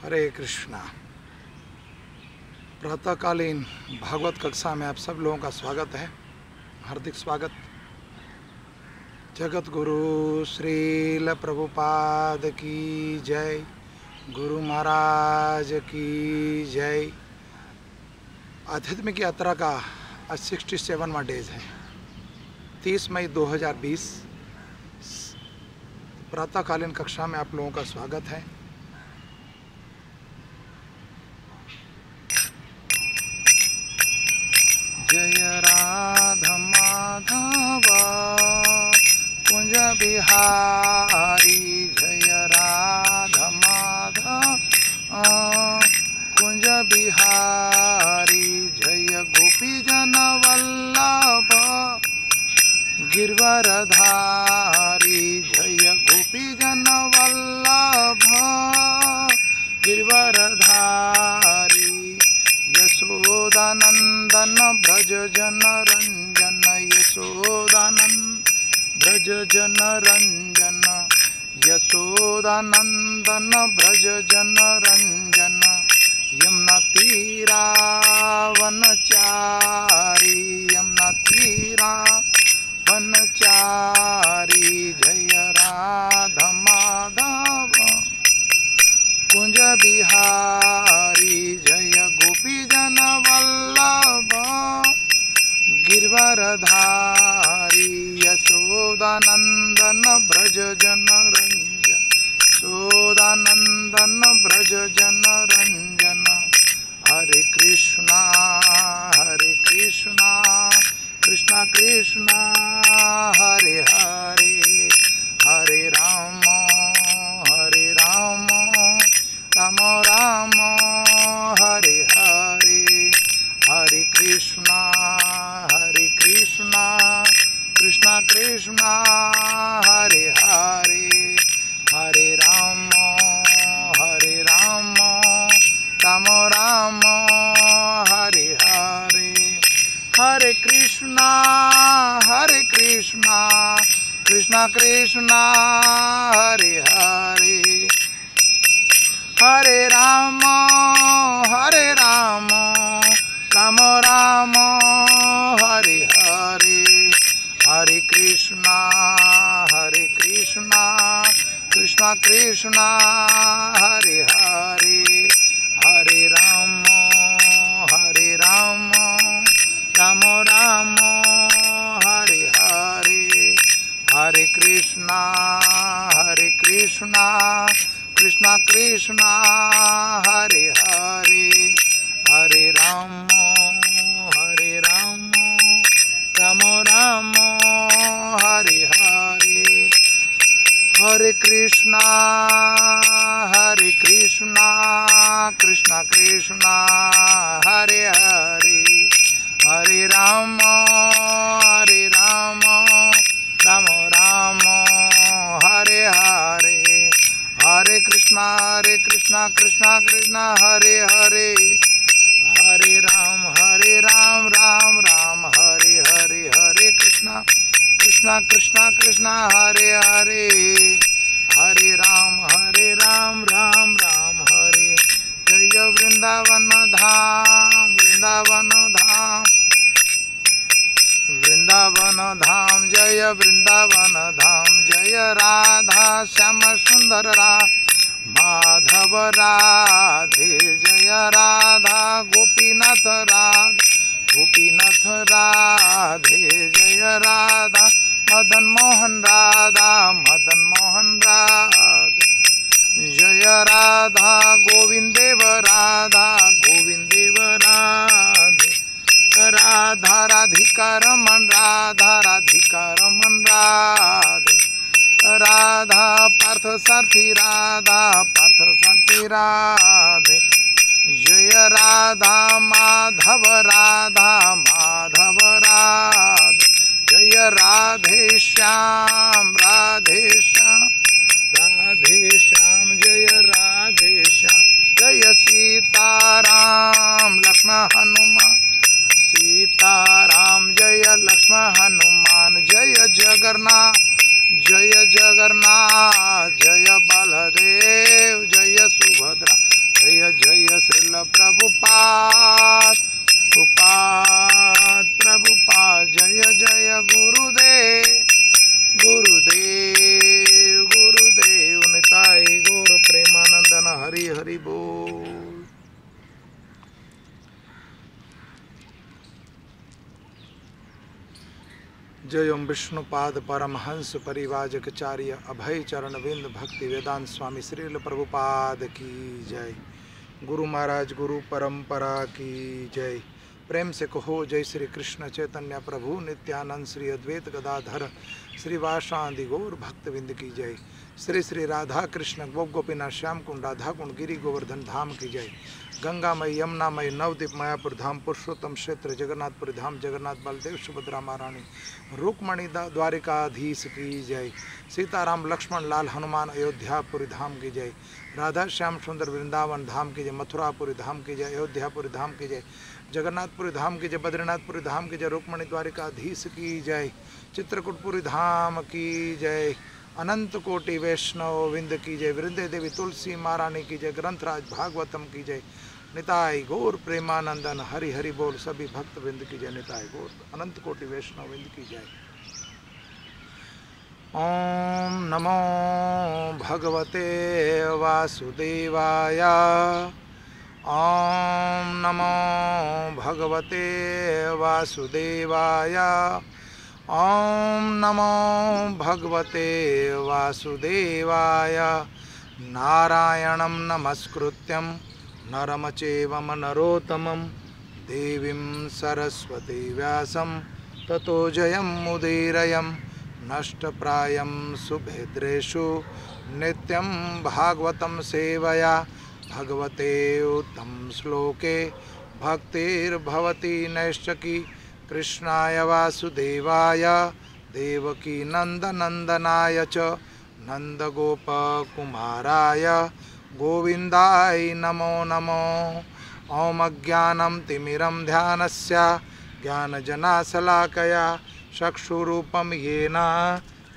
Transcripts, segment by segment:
हरे कृष्णा। प्रातःकालीन भागवत कक्षा में आप सब लोगों का स्वागत है, हार्दिक स्वागत। जगत गुरु श्रील प्रभुपाद की जय, गुरु महाराज की जय। आध्यात्मिक यात्रा का आज 67वां डेज है, 30 मई 2020। प्रातःकालीन कक्षा में आप लोगों का स्वागत है। जय राधा माधव कुंज बिहारी, जय राधा माधव कुंज बिहारी, जय गोपी जन वल्लभ गिरवरधारी, जय गोपी जन वल्लभ गिरवरधारी, यशोदानंदन ब्रज जन रंजन, यशोदानंद ब्रज जन रंजन, यशोदानंदन ब्रज जन रंजन, यमुना तीरा वनचारी, यमुना तीरा वनचारी, जय राधा माधव कुंज बिहारी, जय गोपी जन वल्लभ गिरवरधारी, यशोदानंदन ब्रज जन रंजन, यशोदानंदन ब्रज जन रंजन। हरे कृष्णा कृष्णा कृष्णा हरे हरे, हरे राम राम राम हरे हरे, हरे कृष्णा कृष्णा कृष्णा हरे हरे, हरे राम राम राम हरे हरे, हरे कृष्णा कृष्णा कृष्णा हरे हरे, हरे राम राम राम हरे हरे, हरे कृष्णा कृष्णा कृष्णा हरे हरे, हरे राम राम राम हरे हरे, हरे कृष्णा कृष्णा कृष्णा हरे हरे, हरे राम राम राम हरे हरे, हरे कृष्णा कृष्णा कृष्णा हरे हरे, हरे राम राम राम हरे हरे, हरे कृष्णा कृष्णा कृष्णा हरे हरे, हरे राम राम राम हरे हरे, हरे कृष्णा कृष्णा कृष्णा हरे हरे, हरे राम राम राम हरे। जय वृंदावन धाम जय वृंदावन धाम, जय राधा श्याम सुंदर माधव राधे, जय राधा गोपीनाथ राधे, जय राधा मदन मोहन राधे, जय राधा गोविंद देव राधे, राधा राधिका रमन राधे, राधा पार्थ सारथी राधे, जय राधा माधव राधे, जय राधे श्याम जय राधे श्याम, जय सीताराम लक्ष्मण हनुमान, सीताराम जय लक्ष्मण हनुमान, जय जगन्नाथ जय बलदेव, जय सुभद्रा प्रभुपाद प्रभुपाद जय जय गुरुदेव गुरुदेव गुरुदेव निताय गौर प्रेमानंदन हरि हरि बोल। जय ओम विष्णुपाद परमहंस परिवाजकचार्य अभय चरण विंद भक्ति वेदांत स्वामी श्रील प्रभुपाद की जय। गुरु महाराज गुरु परंपरा की जय। प्रेम से कहो जय श्री कृष्ण चैतन्य प्रभु नित्यानंद श्री अद्वैत गदाधर श्रीवासादि गौर भक्तविंद की जय। श्री श्री राधा कृष्ण गोप गोपीनाथ श्याम कुंड राधा कुंड गिरी गोवर्धन धाम की जय। गंगामय यमुनामय नवदीप मायापुर धाम पुरुषोत्तम क्षेत्र जगन्नाथपुरी धाम जगन्नाथ बलदेव सुभद्रा महारानी रुक्मणी द्वारिकाधीश की जय। सीताराम लक्ष्मण लाल हनुमान अयोध्यापुरी धाम की जय। राधा श्याम सुंदर वृंदावन धाम की जय। मथुरापुरी धाम की जय। अयोध्यापुरी धाम की जय। जगन्नाथपुरी धाम की जय। बद्रीनाथपुरी धाम की जय। रुक्मणी द्वारिकाधीश की जय। चित्रकूटपुरी धाम की जय। अनंत कोटि वैष्णव विंद की जय। वृंदे देवी तुलसी महारानी की जय। ग्रंथराज भागवतम की जय। निताय गौर प्रेमानंदन हरि हरि बोल। सभी भक्त विंद की जय। निताय गौर अनंत कोटि वैष्णव विंद की जय। ओम नमो भगवते वासुदेवाय। ओम नमो भगवते वासुदेवाय। ओम नमो भगवते वासुदेवाय। नारायणं नमस्कृत्यं नरं चैव नरोत्तमं देवीं सरस्वती व्यासं ततो जयमुदीरयं। नष्टप्रायं सुभद्रेषु नित्यं भागवतं सेवया। भगवते उत्तम श्लोके भक्तिर्भवति नैष्टकी। कृष्णाय वासुदेवाय देवकी नंदनंदनाय च नंदगोपकुमाराय गोविंदाय नमो नमो। ओम अज्ञानं तिमिरं ध्यानस्य ज्ञानजनाशलाकया चक्षुरूपं येन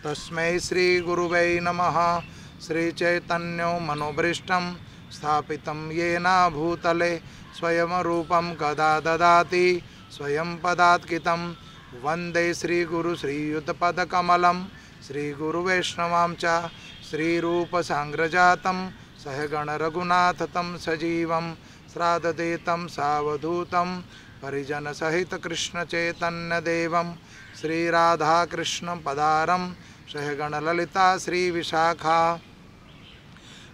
तस्मै श्रीगुरुवे नमः। श्रीचैतन्यो मनोभीष्टं स्थापितं येन भूतले स्वयं रूपं कदा ददाति स्वयं पदात्कितं। वंदे श्रीगुरु श्रीयुतपदकमलं श्रीगुरुवैष्णवां च श्रीरूपसाङ्ग्रजातं सहगण रघुनाथतं सजीवं श्राद्धदेतं सावधूतं परिजनसहित कृष्णचैतन्यदेवं श्रीराधाकृष्णपदारं सहगण ललिता श्रीविशाखा।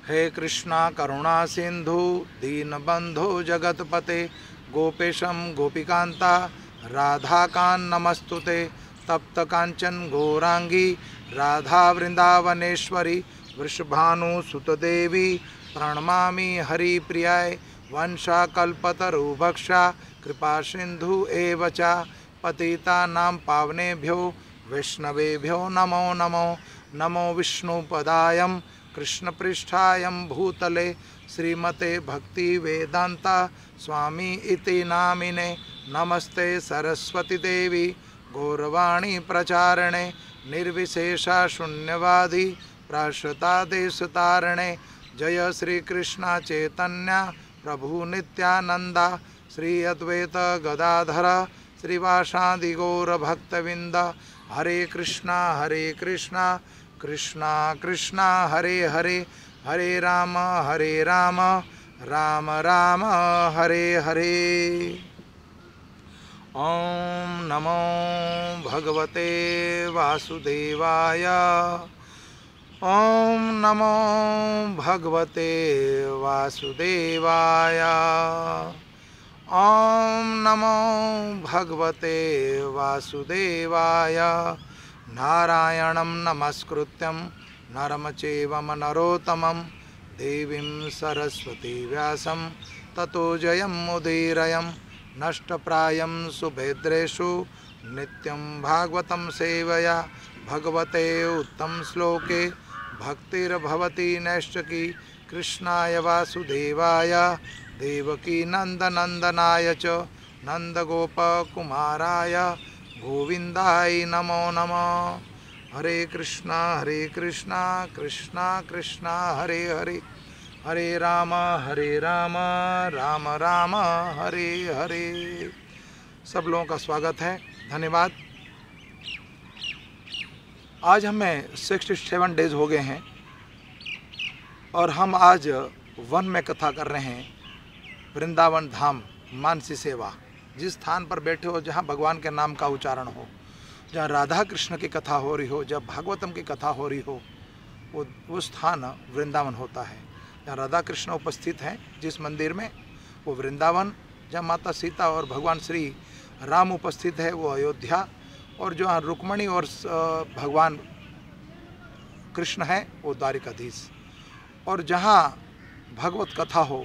हे कृष्णा करुणा सिंधु दीनबंधो जगतपते गोपेशं गोपिकांता राधाकान् नमस्तुते। तप्त कांचन गौरांगी राधा वृंदावनेश्वरी वृषभानुसुतदेवी प्रणमामि हरिप्रियाय। वंशाकल्पतरुभक्षा कृपा सिंधु एव च पतितानां पावनेभ्यो वैष्णवेभ्यो नमो नमो। नमो विष्णुपदायं कृष्णपृष्ठायं भूतले श्रीमते भक्ति वेदांता स्वामी इति नामिने। नमस्ते सरस्वती देवी गौरवाणी प्रचारणे निर्विशेषा शून्यवादी प्राश्रतादेशतारणे। जय श्री कृष्ण चैतन्य प्रभु नित्यानंदा श्री अद्वैत गदाधर श्रीवासादि गौर भक्तविंद। हरे कृष्णा कृष्णा कृष्णा हरे हरे हरे राम राम राम हरे हरे। ओम नमो भगवते वासुदेवाय। ओम नमो भगवते वासुदेवाय। ओम नमो भगवते वासुदेवाय। नारायणं नमस्कृत्यं नरं चैव नरोत्तमं देवीं सरस्वती व्यासं ततो जयमुदीरयं। नष्टप्रायं सुभद्रेषु नित्यं भागवतं सेवया। भगवते उत्तम श्लोके भक्तिर्भवति नैष्टकी। कृष्णाय वासुदेवाय देवकी नंदनंदनाय च नंदगोपकुमाराय गोविंदाय नमो नमः। हरे कृष्णा कृष्णा कृष्णा हरे हरे हरे राम राम राम हरे हरे। सब लोगों का स्वागत है, धन्यवाद। आज हमें 67 डेज हो गए हैं और हम आज वन में कथा कर रहे हैं। वृंदावन धाम मानसी सेवा, जिस स्थान पर बैठे हो जहाँ भगवान के नाम का उच्चारण हो, जहाँ राधा कृष्ण की कथा हो रही हो, जब भागवतम की कथा हो रही हो, वो स्थान वृंदावन होता है। जहाँ राधा कृष्ण उपस्थित हैं जिस मंदिर में, वो वृंदावन। जहाँ माता सीता और भगवान श्री राम उपस्थित है, वो अयोध्या। और जहाँ रुक्मणी और भगवान कृष्ण है, वो द्वारिकाधीश। और जहाँ भगवत कथा हो,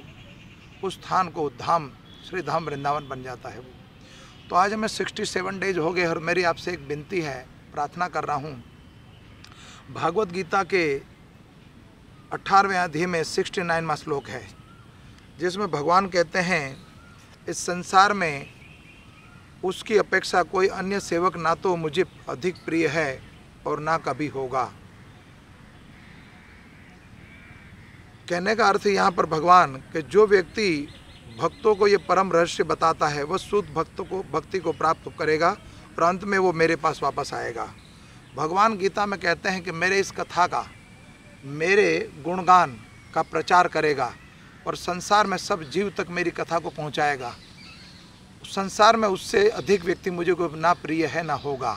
उस स्थान को धाम, श्री धाम वृंदावन बन जाता है वो। तो आज हमें 67 डेज हो गए और मेरी आपसे एक विनती है, प्रार्थना कर रहा हूँ। भागवत गीता के 18वें अध्याय में 69वां श्लोक है, जिसमें भगवान कहते हैं, इस संसार में उसकी अपेक्षा कोई अन्य सेवक ना तो मुझे अधिक प्रिय है और ना कभी होगा। कहने का अर्थ यहाँ पर भगवान कि जो व्यक्ति भक्तों को ये परम रहस्य बताता है, वह शुद्ध भक्ति को प्राप्त करेगा और अंत में वो मेरे पास वापस आएगा। भगवान गीता में कहते हैं कि मेरे इस कथा का, मेरे गुणगान का प्रचार करेगा और संसार में सब जीव तक मेरी कथा को पहुंचाएगा। संसार में उससे अधिक व्यक्ति मुझे को ना प्रिय है ना होगा।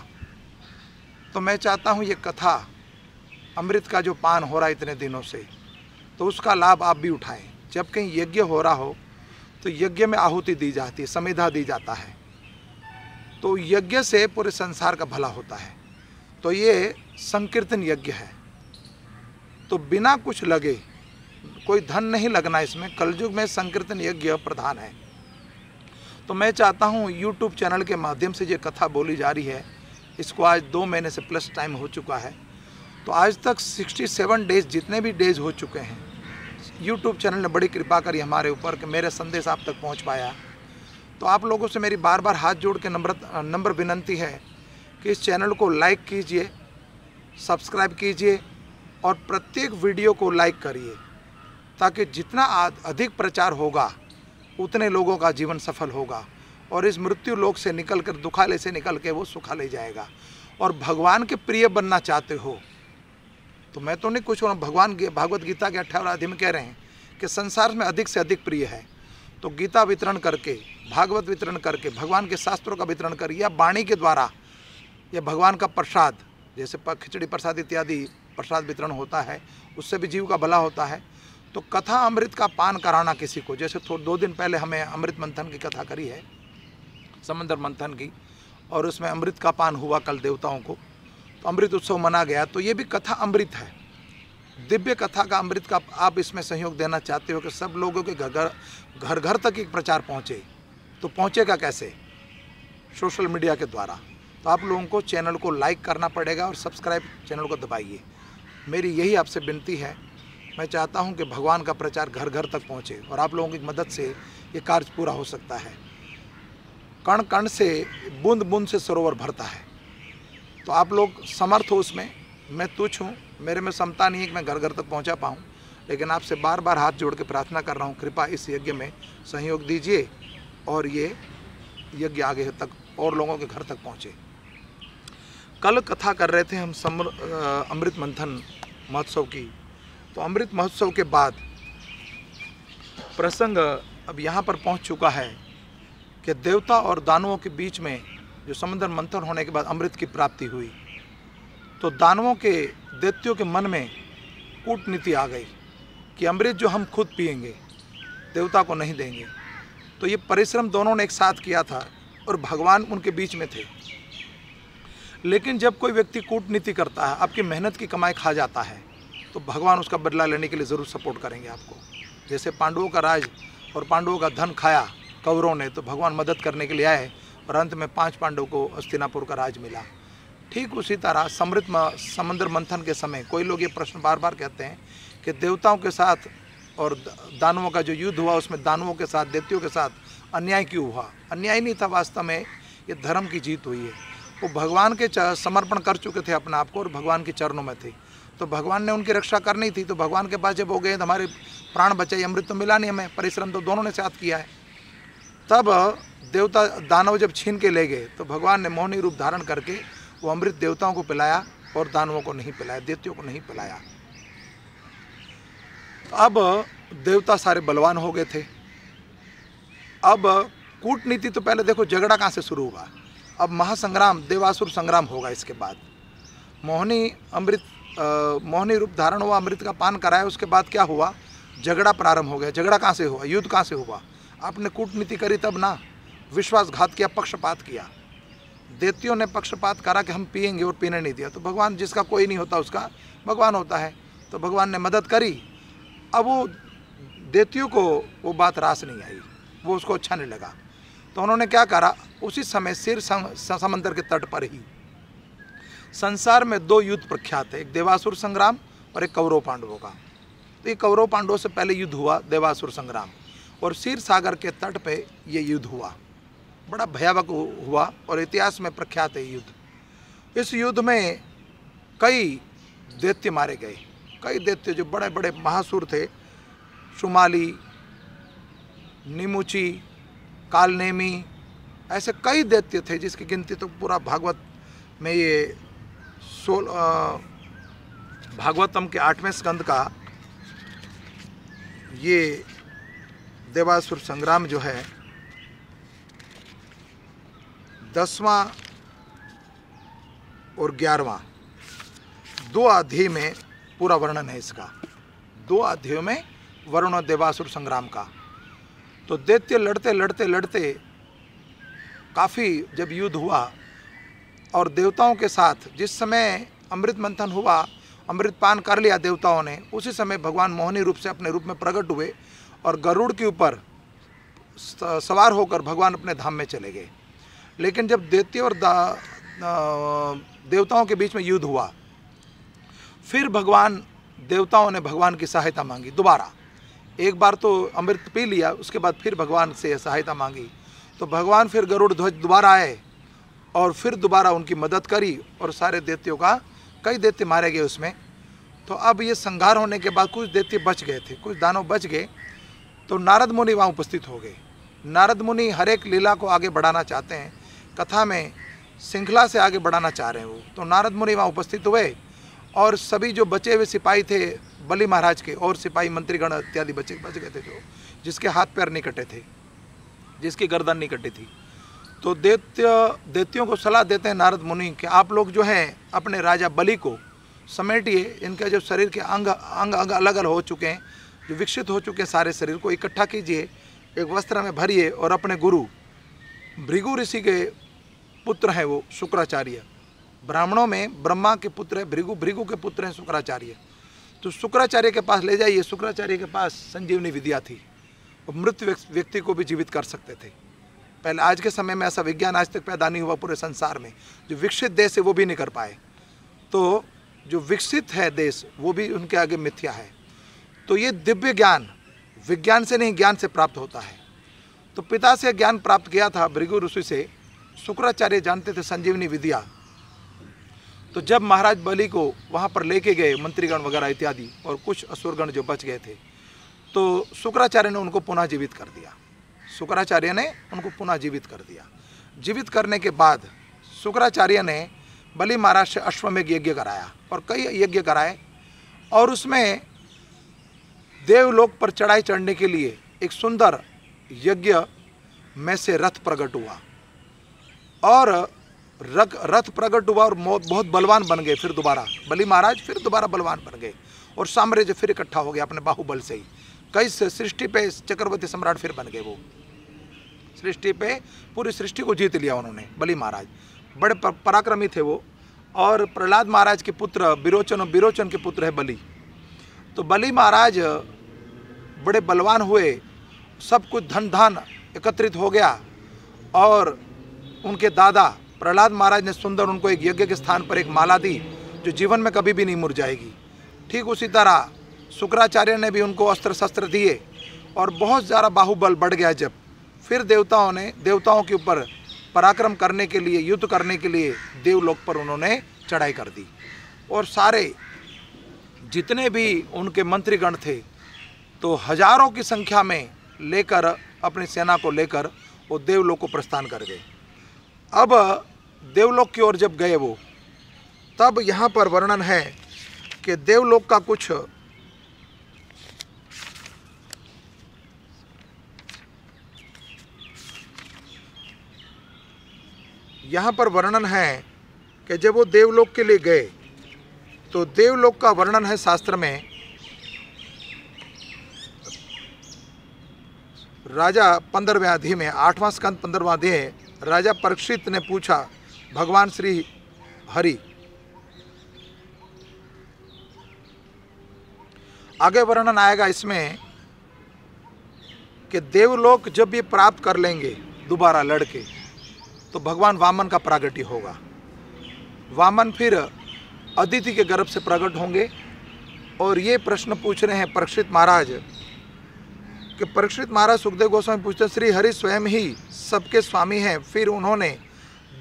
तो मैं चाहता हूं ये कथा, अमृत का जो पान हो रहा है इतने दिनों से, तो उसका लाभ आप भी उठाएं। जब कहीं यज्ञ हो रहा हो तो यज्ञ में आहुति दी जाती है, समिधा दी जाता है, तो यज्ञ से पूरे संसार का भला होता है। तो ये संकीर्तन यज्ञ है, तो बिना कुछ लगे, कोई धन नहीं लगना इसमें। कलयुग में संकीर्तन यज्ञ प्रधान है। तो मैं चाहता हूँ YouTube चैनल के माध्यम से ये कथा बोली जा रही है, इसको आज 2 महीने से प्लस टाइम हो चुका है। तो आज तक 67 डेज, जितने भी डेज हो चुके हैं, YouTube चैनल ने बड़ी कृपा करी हमारे ऊपर कि मेरे संदेश आप तक पहुंच पाया। तो आप लोगों से मेरी बार बार हाथ जोड़ के नम्र विनंती है कि इस चैनल को लाइक कीजिए, सब्सक्राइब कीजिए और प्रत्येक वीडियो को लाइक करिए, ताकि जितना अधिक प्रचार होगा उतने लोगों का जीवन सफल होगा और इस मृत्यु लोक से निकल कर, दुखाले से निकल के वो सुखाले जाएगा। और भगवान के प्रिय बनना चाहते हो तो मैं तो नहीं कुछ, भगवान भागवत गीता के 18वें अध्याय में कह रहे हैं कि संसार में अधिक से अधिक प्रिय है। तो गीता वितरण करके, भागवत वितरण करके, भगवान के शास्त्रों का वितरण कर, या वाणी के द्वारा, या भगवान का प्रसाद, जैसे खिचड़ी प्रसाद इत्यादि प्रसाद वितरण होता है, उससे भी जीव का भला होता है। तो कथा अमृत का पान कराना किसी को, जैसे 2 दिन पहले हमें अमृत मंथन की कथा करी है, समंदर मंथन की, और उसमें अमृत का पान हुआ कल देवताओं को, तो अमृत उत्सव मना गया। तो ये भी कथा अमृत है, दिव्य कथा का अमृत का आप इसमें सहयोग देना चाहते हो कि सब लोगों के घर घर तक एक प्रचार पहुँचे। तो पहुँचेगा कैसे? सोशल मीडिया के द्वारा। तो आप लोगों को चैनल को लाइक करना पड़ेगा और सब्सक्राइब चैनल को दबाइए। मेरी यही आपसे विनती है। मैं चाहता हूं कि भगवान का प्रचार घर घर तक पहुंचे और आप लोगों की मदद से ये कार्य पूरा हो सकता है। कण कण से, बूंद बूंद से सरोवर भरता है। तो आप लोग समर्थ हो उसमें। मैं तुच्छ हूँ, मेरे में क्षमता नहीं है कि मैं घर घर तक पहुंचा पाऊँ, लेकिन आपसे बार बार हाथ जोड़ के प्रार्थना कर रहा हूँ, कृपया इस यज्ञ में सहयोग दीजिए और ये यज्ञ आगे तक और लोगों के घर तक पहुँचे। कल कथा कर रहे थे हम अमृत मंथन महोत्सव की। तो अमृत महोत्सव के बाद प्रसंग अब यहाँ पर पहुँच चुका है कि देवता और दानवों के बीच में जो समंदर मंथन होने के बाद अमृत की प्राप्ति हुई, तो दानवों के, दैत्यों के मन में कूटनीति आ गई कि अमृत जो हम खुद पिएंगे, देवता को नहीं देंगे। तो ये परिश्रम दोनों ने एक साथ किया था और भगवान उनके बीच में थे। लेकिन जब कोई व्यक्ति कूटनीति करता है, आपकी मेहनत की कमाई खा जाता है, तो भगवान उसका बदला लेने के लिए ज़रूर सपोर्ट करेंगे आपको। जैसे पांडवों का राज और पांडवों का धन खाया कौरवों ने, तो भगवान मदद करने के लिए आए और अंत में 5 पांडवों को हस्तिनापुर का राज मिला। ठीक उसी तरह समंदर मंथन के समय कोई लोग ये प्रश्न बार बार कहते हैं कि देवताओं के साथ और दानवों का जो युद्ध हुआ, उसमें दानवों के साथ, दैत्यों के साथ अन्याय क्यों हुआ? अन्याय नहीं था, वास्तव में ये धर्म की जीत हुई है। वो भगवान के समर्पण कर चुके थे अपने आप को और भगवान के चरणों में थे। तो भगवान ने उनकी रक्षा करनी थी, तो भगवान के पास जब हो गए तो हमारे प्राण बचे, अमृत तो मिला नहीं हमें, परिश्रम तो दोनों ने साथ किया है। तब देवता दानव जब छीन के ले गए तो भगवान ने मोहिनी रूप धारण करके वो अमृत देवताओं को पिलाया और दानवों को नहीं पिलाया, दैत्यों को नहीं पिलाया। अब देवता सारे बलवान हो गए थे। अब कूटनीति तो पहले देखो झगड़ा कहाँ से शुरू हुआ, अब महासंग्राम देवासुर संग्राम होगा। इसके बाद मोहिनी रूप धारण हुआ, अमृत का पान कराया, उसके बाद क्या हुआ, झगड़ा प्रारंभ हो गया। झगड़ा कहाँ से हुआ, युद्ध कहाँ से हुआ, आपने कूटनीति करी तब ना, विश्वासघात किया, पक्षपात किया। दैत्यों ने पक्षपात करा कि हम पिएंगे और पीने नहीं दिया। तो भगवान, जिसका कोई नहीं होता उसका भगवान होता है, तो भगवान ने मदद करी। अब वो दैत्यों को वो बात रास नहीं आई, वो उसको अच्छा नहीं लगा, तो उन्होंने क्या करा, उसी समय सिर समंदर के तट पर ही संसार में दो युद्ध प्रख्यात है, एक देवासुर संग्राम और एक कौरव पांडवों का। तो ये कौरव पांडवों से पहले युद्ध हुआ देवासुर संग्राम, और क्षीर सागर के तट पे ये युद्ध हुआ, बड़ा भयावह हुआ और इतिहास में प्रख्यात है युद्ध। इस युद्ध में कई दैत्य मारे गए, कई दैत्य जो बड़े बड़े महासुर थे, शुमाली, निमुची, कालनेमी, ऐसे कई दैत्य थे जिसकी गिनती तो पूरा भागवत में ये भागवतम के 8वें स्कंद का ये देवासुर संग्राम जो है 10वां और 11वां 2 अध्याय में पूरा वर्णन है इसका। 2 अध्यायों में वर्णन देवासुर संग्राम का। तो दैत्य लड़ते लड़ते लड़ते काफ़ी जब युद्ध हुआ और देवताओं के साथ जिस समय अमृत मंथन हुआ, अमृत पान कर लिया देवताओं ने, उसी समय भगवान मोहिनी रूप से अपने रूप में प्रकट हुए और गरुड़ के ऊपर सवार होकर भगवान अपने धाम में चले गए। लेकिन जब दैत्य और देवताओं के बीच में युद्ध हुआ, फिर देवताओं ने भगवान की सहायता मांगी दोबारा। एक बार तो अमृत पी लिया, उसके बाद फिर भगवान से सहायता मांगी, तो भगवान फिर गरुड़ ध्वज दोबारा आए और फिर दोबारा उनकी मदद करी और सारे दैत्यों का, कई दैत्य मारे गए उसमें। तो अब ये संहार होने के बाद कुछ दैत्य बच गए थे, कुछ दानव बच गए, तो नारद मुनि वहाँ उपस्थित हो गए। नारद मुनि हर एक लीला को आगे बढ़ाना चाहते हैं, कथा में श्रृंखला से आगे बढ़ाना चाह रहे हैं वो। तो नारद मुनि वहाँ उपस्थित हुए और सभी जो बचे हुए सिपाही थे बलि महाराज के और सिपाही मंत्रीगण इत्यादि बच गए थे, जो जिसके हाथ पैर नहीं कटे थे, जिसकी गर्दन नहीं कटी थी, तो दैत्यों को सलाह देते हैं नारद मुनि कि आप लोग जो हैं अपने राजा बलि को समेटिए, इनके जो शरीर के अंग अलग अलग हो चुके हैं, जो विकसित हो चुके हैं, सारे शरीर को इकट्ठा कीजिए, एक वस्त्र में भरिए और अपने गुरु भृगु ऋषि के पुत्र हैं वो शुक्राचार्य, ब्राह्मणों में ब्रह्मा के पुत्र है भृगु, भृगु के पुत्र हैं शुक्राचार्य, तो शुक्राचार्य के पास ले जाइए। शुक्राचार्य के पास संजीवनी विद्या थी, वो मृत व्यक्ति को भी जीवित कर सकते थे। पहले, आज के समय में ऐसा विज्ञान आज तक पैदा नहीं हुआ पूरे संसार में, जो विकसित देश है वो भी नहीं कर पाए। तो जो विकसित है देश वो भी उनके आगे मिथ्या है। तो ये दिव्य ज्ञान विज्ञान से नहीं, ज्ञान से प्राप्त होता है। तो पिता से ज्ञान प्राप्त किया था भृगु ऋषि से, शुक्राचार्य जानते थे संजीवनी विद्या। तो जब महाराज बलि को वहाँ पर लेके गए मंत्रीगण वगैरह इत्यादि और कुछ असुरगण जो बच गए थे, तो शुक्राचार्य ने उनको पुनः जीवित कर दिया। शुक्राचार्य ने उनको पुनः जीवित कर दिया। जीवित करने के बाद शुक्राचार्य ने बलि महाराज से अश्वमेघ यज्ञ कराया और कई यज्ञ कराए, और उसमें देवलोक पर चढ़ाई चढ़ने के लिए एक सुंदर यज्ञ में से रथ प्रकट हुआ, और रथ प्रकट हुआ और बहुत बलवान बन गए। फिर दोबारा बलि महाराज फिर दोबारा बलवान बन गए और साम्राज्य फिर इकट्ठा हो गया अपने बाहुबल से ही। कई सृष्टि पे चक्रवर्ती सम्राट फिर बन गए, वो सृष्टि पे पूरी सृष्टि को जीत लिया उन्होंने। बलि महाराज बड़े पराक्रमी थे वो, और प्रहलाद महाराज के पुत्र विरोचन, और विरोचन के पुत्र है बलि। तो बलि महाराज बड़े बलवान हुए, सब कुछ धन धान एकत्रित हो गया, और उनके दादा प्रहलाद महाराज ने सुंदर उनको एक यज्ञ के स्थान पर एक माला दी जो जीवन में कभी भी नहीं मुरझाएगी। ठीक उसी तरह शुक्राचार्य ने भी उनको अस्त्र शस्त्र दिए और बहुत ज़्यादा बाहुबल बढ़ गया। जब फिर देवताओं के ऊपर पराक्रम करने के लिए, युद्ध करने के लिए देवलोक पर उन्होंने चढ़ाई कर दी, और सारे जितने भी उनके मंत्रीगण थे तो हजारों की संख्या में लेकर अपनी सेना को लेकर वो देवलोक को प्रस्थान कर गए। अब देवलोक की ओर जब गए वो, तब यहाँ पर वर्णन है कि देवलोक का कुछ यहाँ पर वर्णन है कि जब वो देवलोक के लिए गए तो देवलोक का वर्णन है शास्त्र में। राजा 15वें अध्याय में, 8वां स्कंद 15वां अध्याय, राजा परीक्षित ने पूछा भगवान श्री हरि, आगे वर्णन आएगा इसमें कि देवलोक जब ये प्राप्त कर लेंगे दोबारा लड़के, तो भगवान वामन का प्रागट्य होगा। वामन फिर अदिति के गर्भ से प्रकट होंगे। और ये प्रश्न पूछ रहे हैं परीक्षित महाराज कि परीक्षित महाराज सुखदेव गोस्वामी पूछते, श्री हरि स्वयं ही सबके स्वामी हैं, फिर उन्होंने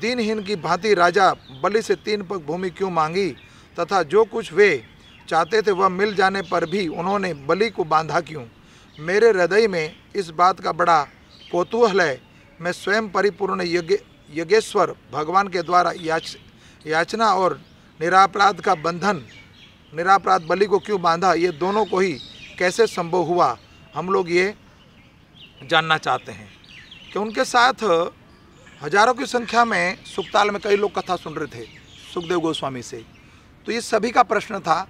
दीनहीन की भांति राजा बलि से 3 पग भूमि क्यों मांगी, तथा जो कुछ वे चाहते थे वह मिल जाने पर भी उन्होंने बलि को बांधा क्यों? मेरे हृदय में इस बात का बड़ा कौतूहल है। मैं स्वयं परिपूर्ण यज्ञेश्वर भगवान के द्वारा याचना और निरापराध का बंधन, निरापराध बलि को क्यों बांधा, ये दोनों को ही कैसे संभव हुआ, हम लोग ये जानना चाहते हैं। कि उनके साथ हजारों की संख्या में सुखताल में कई लोग कथा सुन रहे थे सुखदेव गोस्वामी से। तो ये सभी का प्रश्न था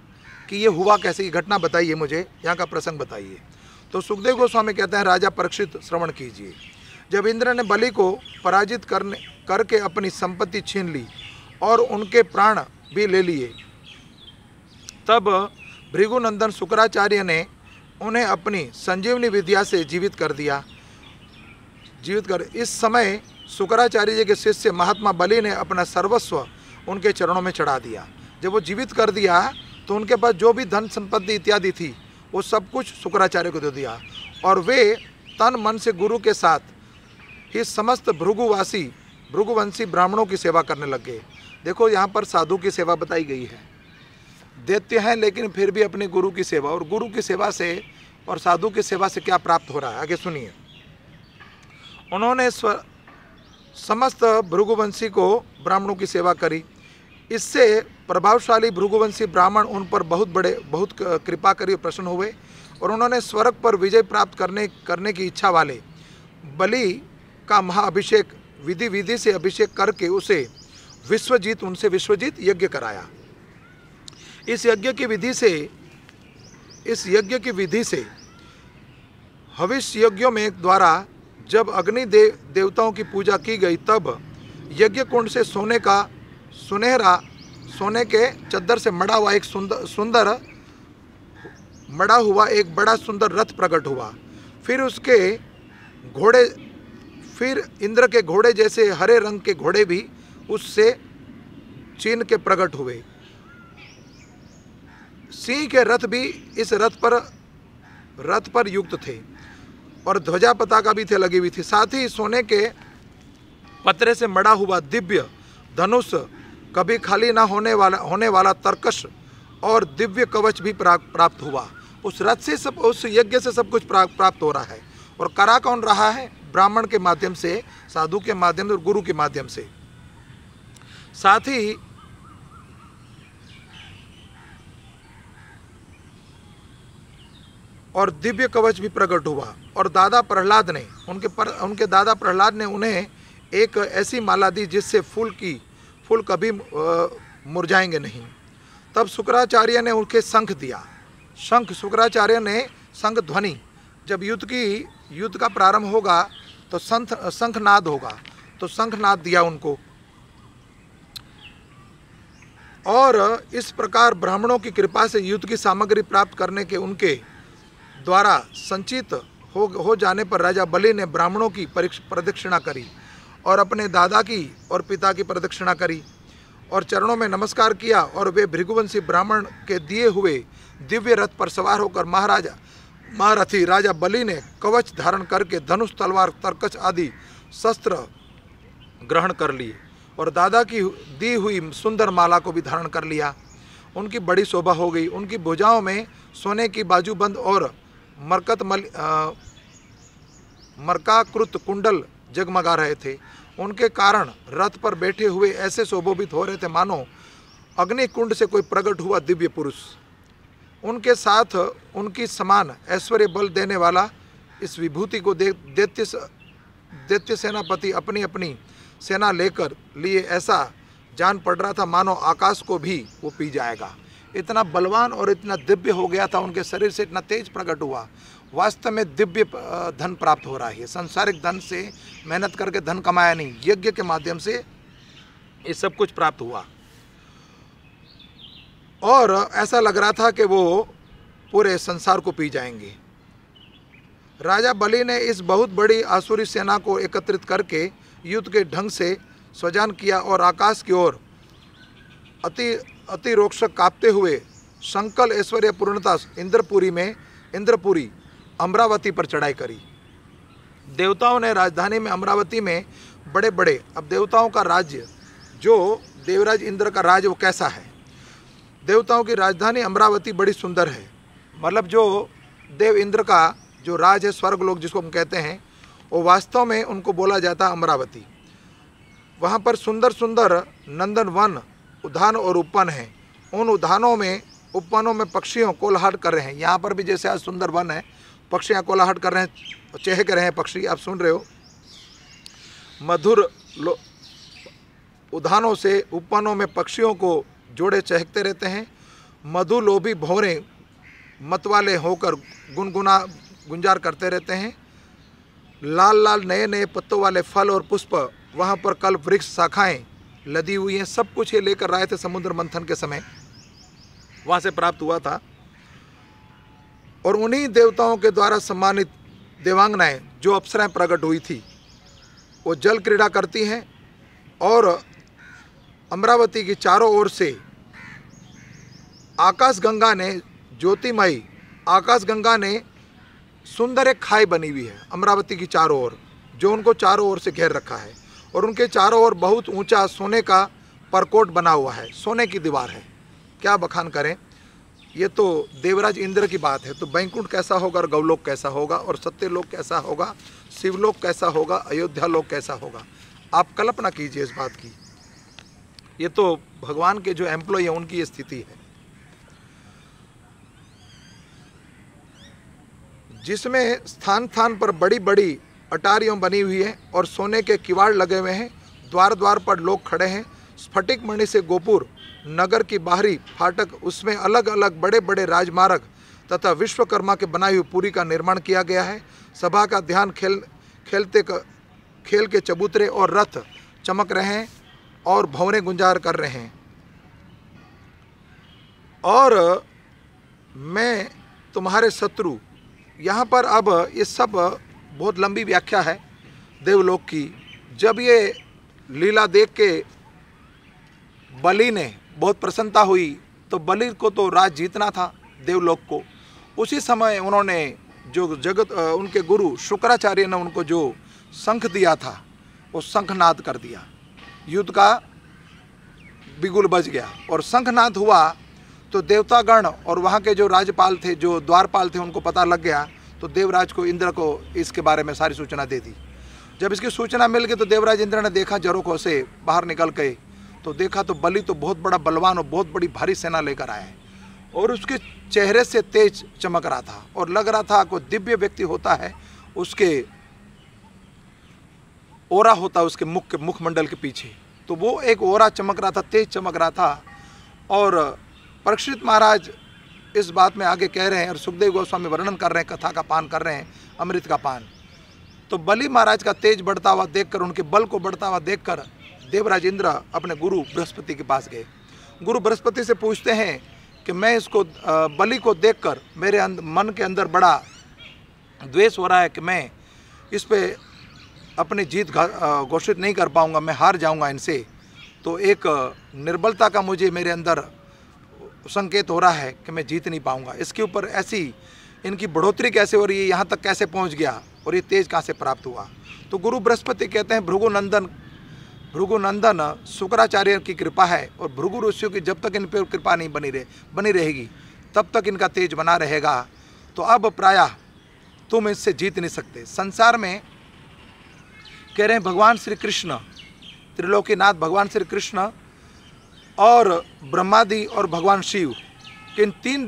कि ये हुआ कैसे, ये घटना बताइए मुझे, यहाँ का प्रसंग बताइए। तो सुखदेव गोस्वामी कहते हैं, राजा परीक्षित श्रवण कीजिए। जब इंद्र ने बलि को पराजित करके अपनी संपत्ति छीन ली और उनके प्राण भी ले लिए, तब भृगुनंदन शुक्राचार्य ने उन्हें अपनी संजीवनी विद्या से जीवित कर दिया। इस समय शुक्राचार्य जी के शिष्य महात्मा बलि ने अपना सर्वस्व उनके चरणों में चढ़ा दिया। जब वो जीवित कर दिया तो उनके पास जो भी धन संपत्ति इत्यादि थी वो सब कुछ शुक्राचार्य को दे दिया, और वे तन मन से गुरु के साथ ही समस्त भृगुवंशी ब्राह्मणों की सेवा करने लग गए। देखो यहाँ पर साधु की सेवा बताई गई है, दैत्य हैं लेकिन फिर भी अपने गुरु की सेवा, और गुरु की सेवा से और साधु की सेवा से क्या प्राप्त हो रहा है, आगे सुनिए। उन्होंने समस्त भृगुवंशी को ब्राह्मणों की सेवा करी। इससे प्रभावशाली भृगुवंशी ब्राह्मण उन पर बहुत कृपा करी, प्रसन्न हुए, और उन्होंने स्वर्ग पर विजय प्राप्त करने की इच्छा वाले बलि का महाअभिषेक विधि से अभिषेक करके उनसे विश्वजीत यज्ञ कराया। इस यज्ञ की विधि से हविष्य यज्ञों में द्वारा जब अग्नि देवताओं की पूजा की गई, तब यज्ञ कुंड से सोने के चद्दर से मड़ा हुआ एक बड़ा सुंदर रथ प्रकट हुआ। फिर इंद्र के घोड़े जैसे हरे रंग के घोड़े भी उससे चीन के प्रकट हुए। सिंह के रथ भी इस रथ पर युक्त थे, और ध्वजा पताका भी थे लगी हुई थी। साथ ही सोने के पत्रे से मड़ा हुआ दिव्य धनुष, कभी खाली ना होने वाला तर्कश और दिव्य कवच भी प्राप्त हुआ। उस रथ से उस यज्ञ से सब कुछ प्राप्त हो रहा है। और करा कौन रहा है? ब्राह्मण के माध्यम से, साधु के माध्यम से और गुरु के माध्यम से। साथ ही और दिव्य कवच भी प्रकट हुआ। और दादा प्रहलाद ने उनके दादा प्रहलाद ने उन्हें एक ऐसी माला दी जिससे फूल कभी मुरझाएंगे नहीं। तब शुक्राचार्य ने उनके शंख दिया। शुक्राचार्य ने शंख ध्वनि, जब युद्ध का प्रारंभ होगा तो शंखनाद होगा, तो शंखनाद दिया उनको। और इस प्रकार ब्राह्मणों की कृपा से युद्ध की सामग्री प्राप्त करने के उनके द्वारा संचित हो जाने पर राजा बलि ने ब्राह्मणों की प्रदक्षिणा करी और अपने दादा की और पिता की प्रदक्षिणा करी और चरणों में नमस्कार किया। और वे भृगुवंशी ब्राह्मण के दिए हुए दिव्य रथ पर सवार होकर महारथी राजा बलि ने कवच धारण करके धनुष, तलवार, तरकश आदि शस्त्र ग्रहण कर लिए और दादा की दी हुई सुंदर माला को भी धारण कर लिया। उनकी बड़ी शोभा हो गई। उनकी भुजाओं में सोने की बाजूबंद और मरकाकृत कुंडल जगमगा रहे थे। उनके कारण रथ पर बैठे हुए ऐसे शोभित हो रहे थे मानो अग्निकुंड से कोई प्रकट हुआ दिव्य पुरुष। उनके साथ उनकी समान ऐश्वर्य बल देने वाला इस विभूति को दैत्य सेनापति अपनी अपनी सेना लेकर लिए ऐसा जान पड़ रहा था मानो आकाश को भी वो पी जाएगा। इतना बलवान और इतना दिव्य हो गया था, उनके शरीर से इतना तेज प्रकट हुआ। वास्तव में दिव्य धन प्राप्त हो रहा है। सांसारिक धन से मेहनत करके धन कमाया नहीं, यज्ञ के माध्यम से ये सब कुछ प्राप्त हुआ। और ऐसा लग रहा था कि वो पूरे संसार को पी जाएंगे। राजा बलि ने इस बहुत बड़ी आसुरी सेना को एकत्रित करके युद्ध के ढंग से स्वजान किया और आकाश की ओर अति रोक्षक कांपते हुए संकल ऐश्वर्य पूर्णता इंद्रपुरी अमरावती पर चढ़ाई करी। देवताओं ने राजधानी में अमरावती में बड़े बड़े, अब देवताओं का राज्य जो देवराज इंद्र का राज्य वो कैसा है, देवताओं की राजधानी अमरावती बड़ी सुंदर है। मतलब जो देव इंद्र का जो राज है, स्वर्गलोक जिसको हम कहते हैं, वो वास्तव में उनको बोला जाता है अमरावती। वहाँ पर सुंदर सुंदर नंदन वन, उद्यान और उपवन हैं। उन उद्यानों में, उपवनों में पक्षियों कोलाहट कर रहे हैं। यहाँ पर भी जैसे आज सुंदर वन है, पक्षियाँ कोलाहट कर रहे हैं, चहक रहे हैं पक्षी, आप सुन रहे हो। मधुर उद्यानों से उपवनों में पक्षियों को जोड़े चहकते रहते हैं। मधुलोभी भौरे मतवाले होकर गुंजार करते रहते हैं। लाल लाल नए नए पत्तों वाले फल और पुष्प वहाँ पर कल्प वृक्ष शाखाएं लदी हुई हैं। सब कुछ ये लेकर आए थे समुद्र मंथन के समय, वहाँ से प्राप्त हुआ था। और उन्हीं देवताओं के द्वारा सम्मानित देवांगनाएं जो अप्सराएं प्रकट हुई थी, वो जल क्रीड़ा करती हैं। और अमरावती की चारों ओर से आकाश गंगा ने, ज्योतिमयी आकाश गंगा ने सुंदर एक खाई बनी हुई है अमरावती की चारों ओर, जो उनको चारों ओर से घेर रखा है। और उनके चारों ओर बहुत ऊंचा सोने का परकोट बना हुआ है, सोने की दीवार है। क्या बखान करें, ये तो देवराज इंद्र की बात है। तो बैकुंठ कैसा होगा और गौलोक कैसा होगा और सत्यलोक कैसा होगा, शिवलोक कैसा होगा, अयोध्या लोक कैसा होगा, आप कल्पना कीजिए इस बात की। ये तो भगवान के जो एम्प्लॉय है उनकी ये स्थिति है, जिसमें स्थान स्थान पर बड़ी बड़ी अटारियों बनी हुई है और सोने के किवाड़ लगे हुए हैं। द्वार द्वार पर लोग खड़े हैं। स्फटिक मणि से गोपुर, नगर की बाहरी फाटक, उसमें अलग अलग बड़े बड़े राजमार्ग तथा विश्वकर्मा के बनाई हुई पुरी का निर्माण किया गया है। सभा का ध्यान खेल के चबूतरे और रथ चमक रहे हैं और भंवरे गुंजार कर रहे हैं। और मैं तुम्हारे शत्रु, यहाँ पर अब ये सब बहुत लंबी व्याख्या है देवलोक की। जब ये लीला देख के बलि ने बहुत प्रसन्नता हुई, तो बलि को तो राज जीतना था देवलोक को। उसी समय उन्होंने जो उनके गुरु शुक्राचार्य ने उनको जो शंख दिया था, वो शंखनाद कर दिया। युद्ध का बिगुल बज गया और शंखनाद हुआ तो देवतागण और वहाँ के जो राज्यपाल थे, जो द्वारपाल थे, उनको पता लग गया। तो देवराज को, इंद्र को इसके बारे में सारी सूचना दे दी। जब इसकी सूचना मिल गई तो देवराज इंद्र ने देखा जरोखों से बाहर निकल के, तो देखा तो बलि तो बहुत बड़ा बलवान और बहुत बड़ी भारी सेना लेकर आया है और उसके चेहरे से तेज चमक रहा था और लग रहा था कोई दिव्य व्यक्ति होता है, उसके ओरा होता है उसके मुखमंडल के पीछे। तो वो एक ओरा चमक रहा था, तेज चमक रहा था। और परीक्षित महाराज इस बात में आगे कह रहे हैं और सुखदेव गोस्वामी वर्णन कर रहे हैं, कथा का पान कर रहे हैं, अमृत का पान। तो बलि महाराज का तेज बढ़ता हुआ देखकर, उनके बल को बढ़ता हुआ देखकर देवराज इंद्र अपने गुरु बृहस्पति के पास गए। गुरु बृहस्पति से पूछते हैं कि मैं इसको बलि को देखकर मेरे मन के अंदर बड़ा द्वेष हो रहा है कि मैं इस पे अपनी जीत घोषित नहीं कर पाऊंगा, मैं हार जाऊंगा इनसे। तो एक निर्बलता का मुझे मेरे अंदर संकेत हो रहा है कि मैं जीत नहीं पाऊंगा। इसके ऊपर ऐसी इनकी बढ़ोतरी कैसे हो रही है, यहाँ तक कैसे पहुँच गया और ये तेज कहाँ से प्राप्त हुआ। तो गुरु बृहस्पति कहते हैं, भृगु नंदन भृगुनंदन शुक्राचार्य की कृपा है और भृगु ऋषियों की जब तक इन पर कृपा नहीं बनी रहेगी तब तक इनका तेज बना रहेगा। तो अब प्रायः तुम इससे जीत नहीं सकते। संसार में कह रहे हैं भगवान श्री कृष्ण, त्रिलोकीनाथ भगवान श्री कृष्ण और ब्रह्मादि और भगवान शिव, इन तीन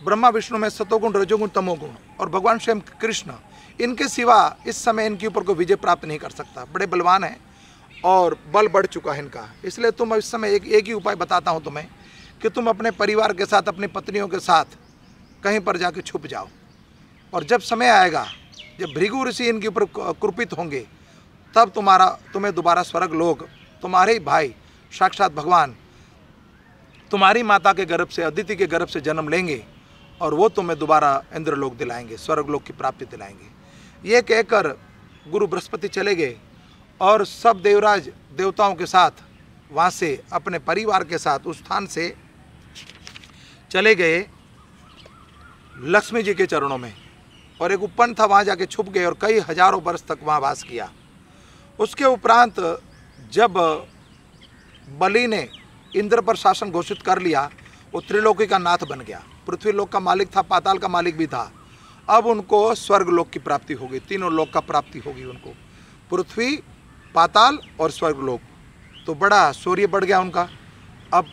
ब्रह्मा विष्णु में सतोगुण रजोगुण तमोगुण और भगवान स्वयं कृष्ण, इनके सिवा इस समय इनके ऊपर कोई विजय प्राप्त नहीं कर सकता। बड़े बलवान हैं और बल बढ़ चुका है इनका। इसलिए तुम इस समय एक ही उपाय बताता हूँ तुम्हें कि तुम अपने परिवार के साथ, अपनी पत्नियों के साथ कहीं पर जाके छुप जाओ, और जब समय आएगा, जब भृगु ऋषि इनके ऊपर कृपित होंगे, तब तुम्हें दोबारा स्वर्ग लोग, तुम्हारे ही भाई साक्षात भगवान तुम्हारी माता के गर्भ से, अदिति के गर्भ से जन्म लेंगे और वो तुम्हें दोबारा इंद्रलोक दिलाएंगे, स्वर्गलोक की प्राप्ति दिलाएंगे। ये कहकर गुरु बृहस्पति चले गए और सब देवराज देवताओं के साथ वहाँ से अपने परिवार के साथ उस स्थान से चले गए लक्ष्मी जी के चरणों में, और एक उपवन था वहाँ जाके छुप गए और कई हजारों वर्ष तक वहाँ वास किया। उसके उपरांत जब बलि ने इंद्र पर शासन घोषित कर लिया, वो त्रिलोकी का नाथ बन गया, पृथ्वी लोक का मालिक था, पाताल का मालिक भी था। अब उनको स्वर्ग लोक की प्राप्ति होगी, तीनों लोक का प्राप्ति होगी उनको, पृथ्वी, पाताल और स्वर्ग लोक। तो बड़ा शौर्य बढ़ गया उनका। अब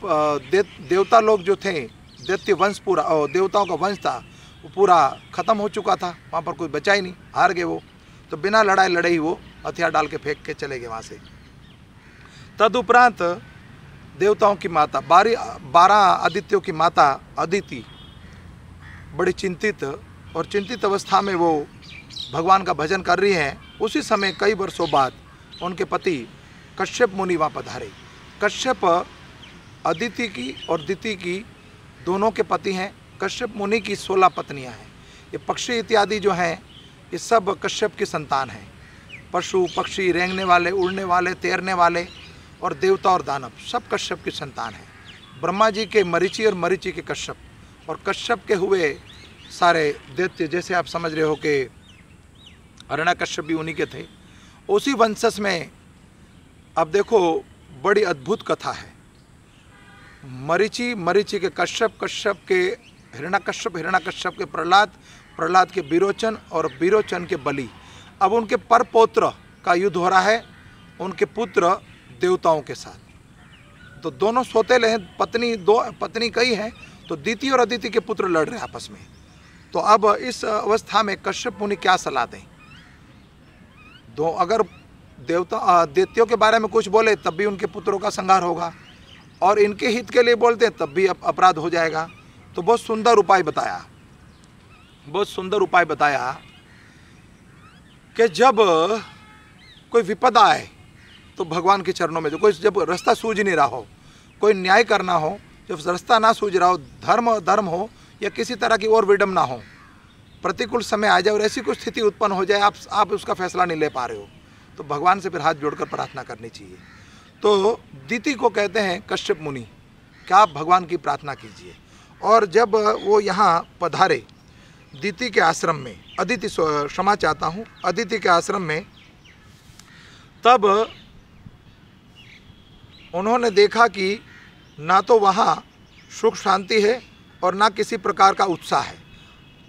देवता लोग जो थे, दैत्य वंश पूरा, देवताओं का वंश था, वो पूरा खत्म हो चुका था, वहाँ पर कोई बचा ही नहीं, हार गए वो। तो बिना लड़ाई लड़े ही वो हथियार डाल के फेंक के चले गए वहाँ से। तदुपरांत देवताओं की माता, 12 आदित्यों की माता अदिति बड़ी चिंतित अवस्था में वो भगवान का भजन कर रही हैं। उसी समय कई वर्षों बाद उनके पति कश्यप मुनि वहाँ पधारे। कश्यप अदिति की और दिति की दोनों के पति हैं। कश्यप मुनि की 16 पत्नियां हैं। ये पक्षी इत्यादि जो हैं, ये सब कश्यप की संतान हैं। पशु पक्षी, रेंगने वाले, उड़ने वाले, तैरने वाले और देवता और दानव सब कश्यप की संतान हैं। ब्रह्मा जी के मरीचि और मरीचि के कश्यप, और कश्यप के हुए सारे दैत्य, जैसे आप समझ रहे हो कि हिरण्यकश्यप भी उन्हीं के थे, उसी वंशज में। अब देखो बड़ी अद्भुत कथा है। मरीचि के कश्यप, कश्यप के हिरण्यकश्यप, हिरण्यकश्यप के प्रहलाद, प्रहलाद के विरोचन और विरोचन के बलि। अब उनके परपौत्र का युद्ध हो रहा है उनके पुत्र देवताओं के साथ। तो दोनों सौतेले हैं, पत्नी कई हैं, तो दिति और अदिति के पुत्र लड़ रहे हैं आपस में। तो अब इस अवस्था में कश्यप मुनि क्या सलाह दें? अगर दैत्यों के बारे में कुछ बोले तब भी उनके पुत्रों का संहार होगा, और इनके हित के लिए बोलते हैं तब भी अपराध हो जाएगा। तो बहुत सुंदर उपाय बताया कि जब कोई विपदा आए तो भगवान के चरणों में, जब रास्ता सूझ नहीं रहा हो, कोई न्याय करना हो, जब रास्ता ना सूझ रहा हो, धर्म हो या किसी तरह की और विडम्बना हो, प्रतिकूल समय आ जाए और ऐसी कोई स्थिति उत्पन्न हो जाए, आप उसका फैसला नहीं ले पा रहे हो, तो भगवान से फिर हाथ जोड़कर प्रार्थना करनी चाहिए। तो दिति को कहते हैं कश्यप मुनि कि आप भगवान की प्रार्थना कीजिए। और जब वो यहाँ पधारे दिति के आश्रम में, अदिति, क्षमा चाहता हूँ, अदिति के आश्रम में, तब उन्होंने देखा कि ना तो वहाँ सुख शांति है और ना किसी प्रकार का उत्साह है।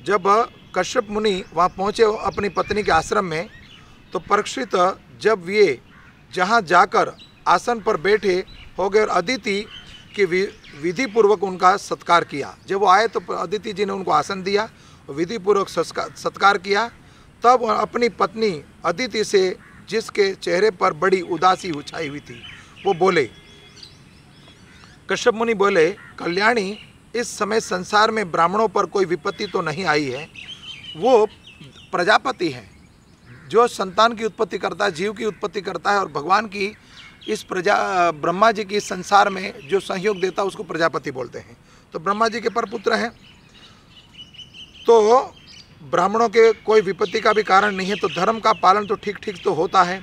जब कश्यप मुनि वहाँ पहुँचे अपनी पत्नी के आश्रम में, तो परीक्षित जब ये जहाँ जाकर आसन पर बैठे हो गए और अदिति की विधि पूर्वक उनका सत्कार किया। जब वो आए तो अदिति जी ने उनको आसन दिया, विधि पूर्वक सत्कार किया। तब अपनी पत्नी अदिति से, जिसके चेहरे पर बड़ी उदासी छाई हुई थी, वो बोले, कश्यप मुनि बोले, कल्याणी, इस समय संसार में ब्राह्मणों पर कोई विपत्ति तो नहीं आई है। वो प्रजापति हैं जो संतान की उत्पत्ति करता है, जीव की उत्पत्ति करता है, और भगवान की इस ब्रह्मा जी की संसार में जो सहयोग देता है उसको प्रजापति बोलते हैं। तो ब्रह्मा जी के परपुत्र हैं, तो ब्राह्मणों के कोई विपत्ति का भी कारण नहीं है। तो धर्म का पालन तो ठीक ठीक तो होता है।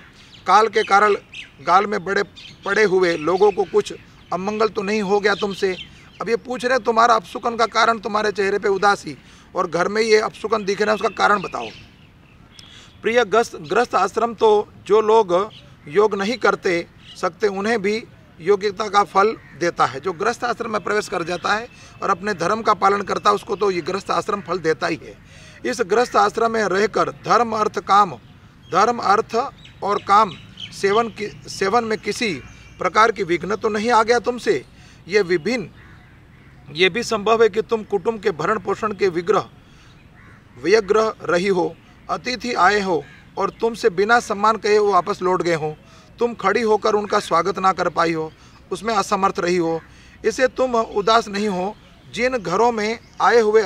काल के कारण गाल में बड़े पड़े हुए लोगों को कुछ अमंगल तो नहीं हो गया तुमसे। अब ये पूछ रहे तुम्हारा अपसुकन का कारण, तुम्हारे चेहरे पे उदासी और घर में ये अपसुकन दिख रहा है, उसका कारण बताओ। प्रिय ग्रस्त आश्रम तो जो लोग योग नहीं करते सकते उन्हें भी योग्यता का फल देता है। जो गृहस्थ आश्रम में प्रवेश कर जाता है और अपने धर्म का पालन करता है उसको तो ये गृहस्थ आश्रम फल देता ही है। इस गृहस्थ आश्रम में रहकर धर्म अर्थ और काम सेवन में किसी प्रकार की विघ्न तो नहीं आ गया तुमसे। ये भी संभव है कि तुम कुटुंब के भरण पोषण के व्यग्र रही हो, अतिथि आए हो और तुमसे बिना सम्मान कहे वो वापस लौट गए हो। तुम खड़ी होकर उनका स्वागत ना कर पाई हो, उसमें असमर्थ रही हो। इसे तुम उदास नहीं हो। जिन घरों में आए हुए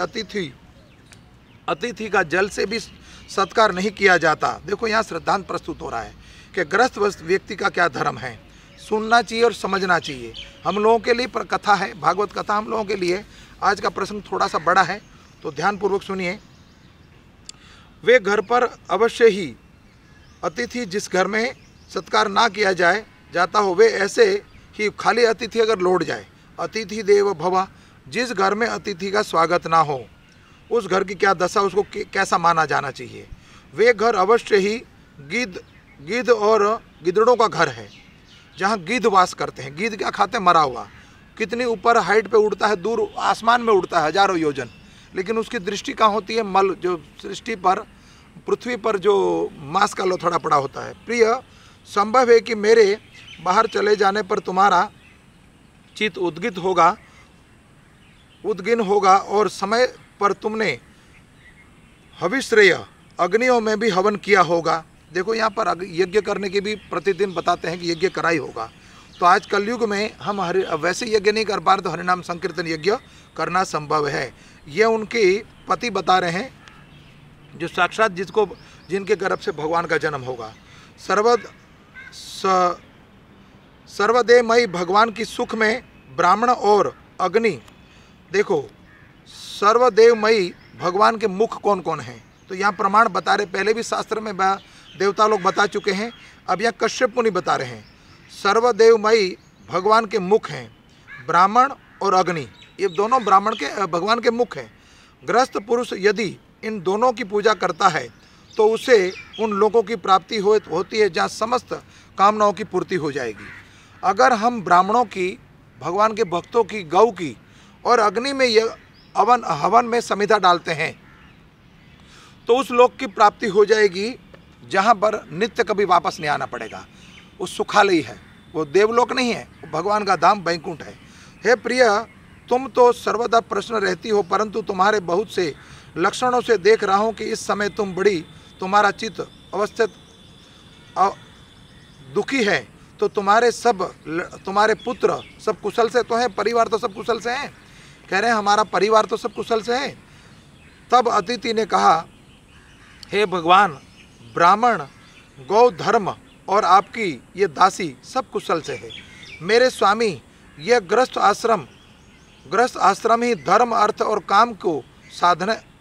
अतिथि का जल से भी सत्कार नहीं किया जाता। देखो यहाँ श्रद्धांत प्रस्तुत हो रहा है कि गृहस्थ व्यक्ति का क्या धर्म है, सुनना चाहिए और समझना चाहिए। हम लोगों के लिए कथा है, भागवत कथा हम लोगों के लिए। आज का प्रसंग थोड़ा सा बड़ा है तो ध्यानपूर्वक सुनिए। वे घर पर अवश्य ही अतिथि जिस घर में सत्कार ना किया जाता हो, वे ऐसे ही खाली अतिथि अगर लौट जाए। अतिथि देव भव, जिस घर में अतिथि का स्वागत ना हो उस घर की क्या दशा, उसको कैसा माना जाना चाहिए। वे घर अवश्य ही गिद्ध और गिद्धड़ों का घर है, जहाँ गिद्ध वास करते हैं। गिद्ध क्या खाते हैं? मरा हुआ। कितनी ऊपर हाइट पे उड़ता है, दूर आसमान में उड़ता है, हजारों योजन, लेकिन उसकी दृष्टि कहाँ होती है? मल, जो सृष्टि पर, पृथ्वी पर जो मांस का लोथड़ा पड़ा होता है। प्रिय, संभव है कि मेरे बाहर चले जाने पर तुम्हारा चित्त उद्गिन होगा और समय पर तुमने हविश्रेय अग्नियों में भी हवन किया होगा। देखो यहाँ पर यज्ञ करने की भी प्रतिदिन बताते हैं कि यज्ञ करा ही होगा। तो आज कलयुग में हम वैसे यज्ञ नहीं कर पा रहे तो हरिनाम संकीर्तन यज्ञ करना संभव है। ये उनके पति बता रहे हैं, जो साक्षात जिनके गर्भ से भगवान का जन्म होगा। सर्वदेवमयी भगवान की सुख में ब्राह्मण और अग्नि। देखो सर्वदेवमयी भगवान के मुख कौन कौन हैं, तो यहाँ प्रमाण बता रहे। पहले भी शास्त्र में देवता लोग बता चुके हैं, अब यहाँ कश्यप मुनि बता रहे हैं। सर्वदेवमयी भगवान के मुख हैं ब्राह्मण और अग्नि, ये दोनों भगवान के मुख हैं। गृहस्थ पुरुष यदि इन दोनों की पूजा करता है तो उसे उन लोगों की प्राप्ति होती है जहाँ समस्त कामनाओं की पूर्ति हो जाएगी। अगर हम ब्राह्मणों की, भगवान के भक्तों की, गौ की और अग्नि में यह हवन में समिधा डालते हैं तो उस लोक की प्राप्ति हो जाएगी जहाँ पर नित्य कभी वापस नहीं आना पड़ेगा। वो सुखालय है, वो देवलोक नहीं है, वो भगवान का धाम वैकुंठ है। हे प्रिय, तुम तो सर्वदा प्रश्न रहती हो, परंतु तुम्हारे बहुत से लक्षणों से देख रहा हूँ कि इस समय तुम्हारा चित्त अवस्थित दुखी है। तो तुम्हारे पुत्र सब कुशल से तो हैं, परिवार तो सब कुशल से हैं। कह रहे हैं हमारा परिवार तो सब कुशल से है। तब अतिथि ने कहा, हे भगवान, ब्राह्मण, गौ धर्म और आपकी ये दासी सब कुशल से है। मेरे स्वामी, यह गृहस्थ आश्रम ही धर्म, अर्थ और काम को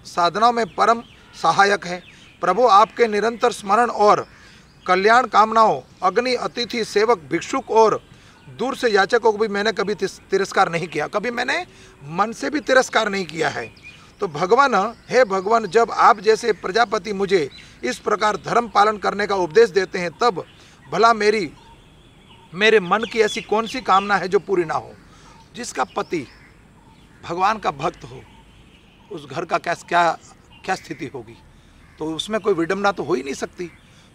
साधनाओं में परम सहायक है। प्रभु, आपके निरंतर स्मरण और कल्याण कामनाओं, अग्नि, अतिथि, सेवक, भिक्षुक और दूर से याचकों को भी मैंने कभी तिरस्कार नहीं किया, कभी मैंने मन से भी तिरस्कार नहीं किया है। तो भगवान, हे भगवान, जब आप जैसे प्रजापति मुझे इस प्रकार धर्म पालन करने का उपदेश देते हैं तब भला मेरे मन की ऐसी कौन सी कामना है जो पूरी ना हो। जिसका पति भगवान का भक्त हो उस घर का क्या स्थिति होगी, तो उसमें कोई विडंबना तो हो ही नहीं सकती।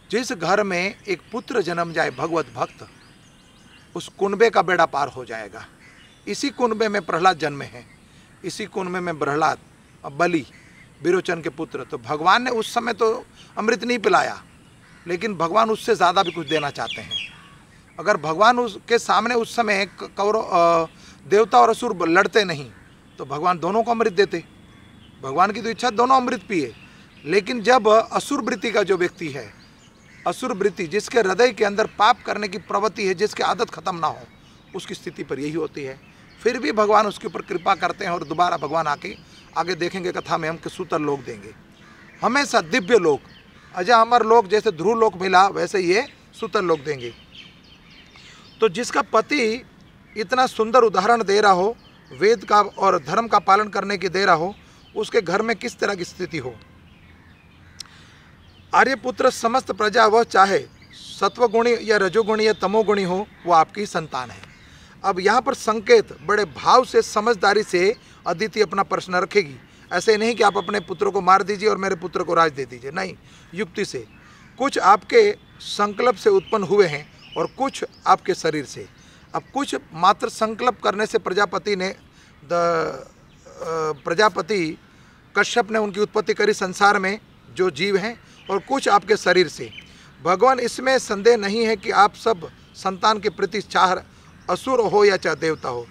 जिस घर में एक पुत्र जन्म जाए भगवत भक्त, उस कुनबे का बेड़ा पार हो जाएगा। इसी कुनबे में प्रहलाद जन्मे हैं, इसी कुनबे में प्रहलाद, बलि, विरोचन के पुत्र। तो भगवान ने उस समय तो अमृत नहीं पिलाया, लेकिन भगवान उससे ज़्यादा भी कुछ देना चाहते हैं। अगर भगवान उसके सामने उस समय देवता और असुर लड़ते नहीं तो भगवान दोनों को अमृत देते। भगवान की तो इच्छा दोनों अमृत पिए, लेकिन जब असुर वृत्ति का जो व्यक्ति है, असुर वृत्ति जिसके हृदय के अंदर पाप करने की प्रवृत्ति है, जिसकी आदत खत्म ना हो, उसकी स्थिति पर यही होती है। फिर भी भगवान उसके ऊपर कृपा करते हैं और दोबारा भगवान आगे देखेंगे कथा में, हम सूतर लोग देंगे। हमेशा दिव्य लोक, अजय अमर लोक, जैसे ध्रुव लोक मिला वैसे ये सूतर लोक देंगे। तो जिसका पति इतना सुंदर उदाहरण दे रहा हो, वेद का और धर्म का पालन करने की दे रहा हो, उसके घर में किस तरह की स्थिति हो। आर्यपुत्र समस्त प्रजा वह चाहे सत्वगुणी या रजोगुणी या तमोगुणी हो, वो आपकी संतान है। अब यहाँ पर संकेत बड़े भाव से समझदारी से अदिति अपना प्रश्न रखेगी। ऐसे नहीं कि आप अपने पुत्र को मार दीजिए और मेरे पुत्र को राज दे दीजिए, नहीं, युक्ति से। कुछ आपके संकल्प से उत्पन्न हुए हैं और कुछ आपके शरीर से। अब कुछ मात्र संकल्प करने से प्रजापति कश्यप ने उनकी उत्पत्ति करी संसार में जो जीव हैं, और कुछ आपके शरीर से। भगवान इसमें संदेह नहीं है कि आप सब संतान के प्रति चाह असुर हो या चाहे देवता हो,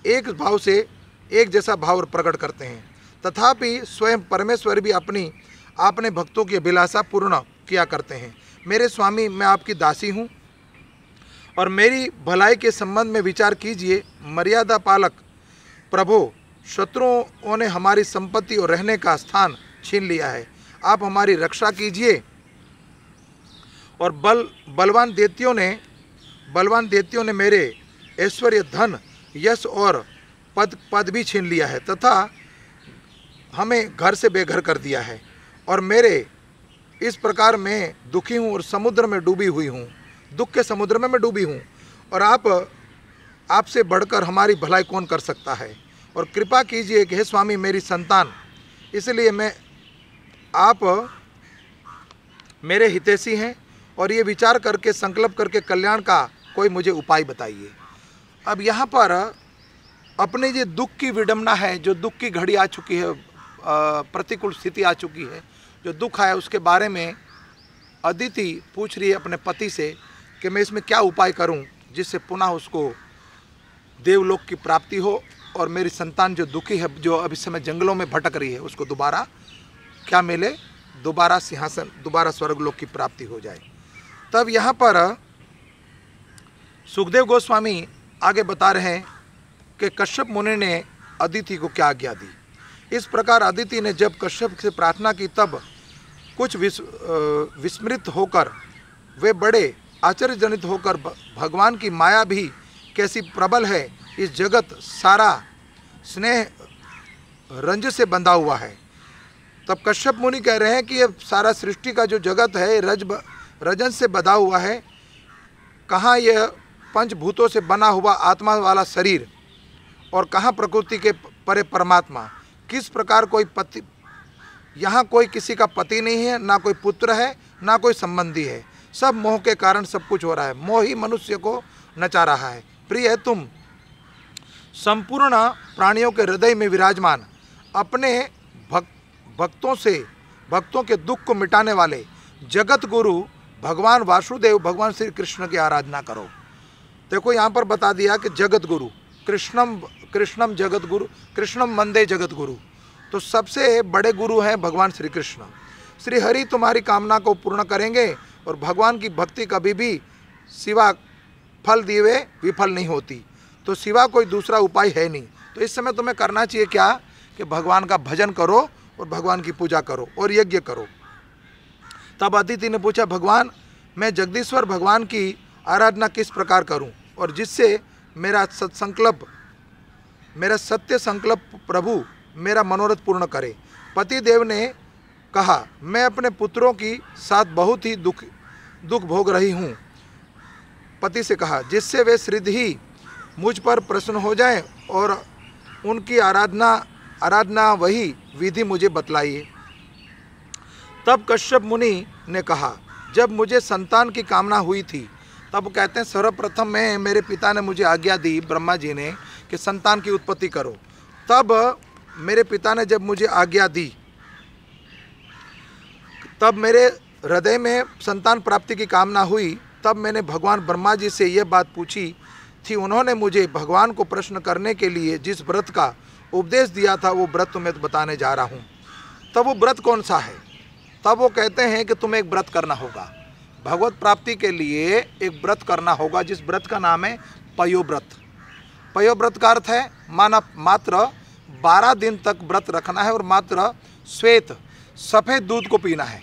एक भाव से एक जैसा भाव प्रकट करते हैं। तथापि स्वयं परमेश्वर भी अपने भक्तों की अभिलाषा पूर्ण किया करते हैं। मेरे स्वामी, मैं आपकी दासी हूँ और मेरी भलाई के संबंध में विचार कीजिए। मर्यादा पालक प्रभु, शत्रुओं ने हमारी संपत्ति और रहने का स्थान छीन लिया है। आप हमारी रक्षा कीजिए। और बलवान दैत्यों ने मेरे ऐश्वर्य, धन, यश और पद भी छीन लिया है तथा हमें घर से बेघर कर दिया है। और मेरे इस प्रकार मैं दुखी हूँ और समुद्र में डूबी हुई हूँ, दुख के समुद्र में मैं डूबी हूँ। और आपसे बढ़कर हमारी भलाई कौन कर सकता है। और कृपा कीजिए कि हे स्वामी, मेरी संतान, इसलिए आप मेरे हितैषी हैं और ये विचार करके संकल्प करके कल्याण का कोई मुझे उपाय बताइए। अब यहाँ पर अपने ये दुख की विडंबना है, जो दुख की घड़ी आ चुकी है, प्रतिकूल स्थिति आ चुकी है, जो दुख आया उसके बारे में अदिति पूछ रही है अपने पति से कि मैं इसमें क्या उपाय करूं जिससे पुनः उसको देवलोक की प्राप्ति हो और मेरी संतान जो दुखी है, जो अभी समय जंगलों में भटक रही है, उसको दोबारा क्या मिले, दोबारा सिंहासन, दोबारा स्वर्गलोक की प्राप्ति हो जाए। तब यहाँ पर सुखदेव गोस्वामी आगे बता रहे हैं कि कश्यप मुनि ने अदिति को क्या आज्ञा दी। इस प्रकार अदिति ने जब कश्यप से प्रार्थना की तब कुछ विस्मृत होकर, वे बड़े आश्चर्यजनित होकर, भगवान की माया भी कैसी प्रबल है, इस जगत सारा स्नेह रंज से बंधा हुआ है। तब कश्यप मुनि कह रहे हैं कि ये सारा सृष्टि का जो जगत है रजन से बंधा हुआ है। कहाँ यह पंचभूतों से बना हुआ आत्मा वाला शरीर और कहाँ प्रकृति के परे परमात्मा। किस प्रकार कोई पति, यहाँ कोई किसी का पति नहीं है, ना कोई पुत्र है, ना कोई संबंधी है। सब मोह के कारण सब कुछ हो रहा है। मोह ही मनुष्य को नचा रहा है। प्रिय है तुम संपूर्ण प्राणियों के हृदय में विराजमान, अपने भक्तों के दुख को मिटाने वाले जगत गुरु भगवान वासुदेव, भगवान श्री कृष्ण की आराधना करो। देखो यहाँ पर बता दिया कि जगत गुरु कृष्णम जगत गुरु, कृष्णम वंदे जगत गुरु। तो सबसे बड़े गुरु हैं भगवान श्री कृष्ण। श्री हरि तुम्हारी कामना को पूर्ण करेंगे और भगवान की भक्ति कभी भी सिवा फल दिए विफल नहीं होती। तो सिवा कोई दूसरा उपाय है नहीं। तो इस समय तुम्हें करना चाहिए क्या कि भगवान का भजन करो और भगवान की पूजा करो और यज्ञ करो। तब अदिति ने पूछा, भगवान, मैं जगदीश्वर भगवान की आराधना किस प्रकार करूं और जिससे मेरा सत्य संकल्प प्रभु मेरा मनोरथ पूर्ण करे। पति देव ने कहा, मैं अपने पुत्रों की साथ बहुत ही दुख भोग रही हूँ। पति से कहा, जिससे वे श्रीध ही मुझ पर प्रसन्न हो जाएं और उनकी आराधना वही विधि मुझे बतलाइए। तब कश्यप मुनि ने कहा, जब मुझे संतान की कामना हुई थी, तब कहते हैं सर्वप्रथम मेरे पिता ने मुझे आज्ञा दी, ब्रह्मा जी ने, कि संतान की उत्पत्ति करो। तब मेरे पिता ने जब मुझे आज्ञा दी, तब मेरे हृदय में संतान प्राप्ति की कामना हुई। तब मैंने भगवान ब्रह्मा जी से यह बात पूछी थी। उन्होंने मुझे भगवान को प्रश्न करने के लिए जिस व्रत का उपदेश दिया था, वो व्रत तुम्हें बताने जा रहा हूँ। तब वो व्रत कौन सा है? तब वो कहते हैं कि तुम्हें एक व्रत करना होगा, भगवत प्राप्ति के लिए एक व्रत करना होगा, जिस व्रत का नाम है पयोव्रत। पयोव्रत का अर्थ है मात्र 12 दिन तक व्रत रखना है और मात्र श्वेत सफ़ेद दूध को पीना है।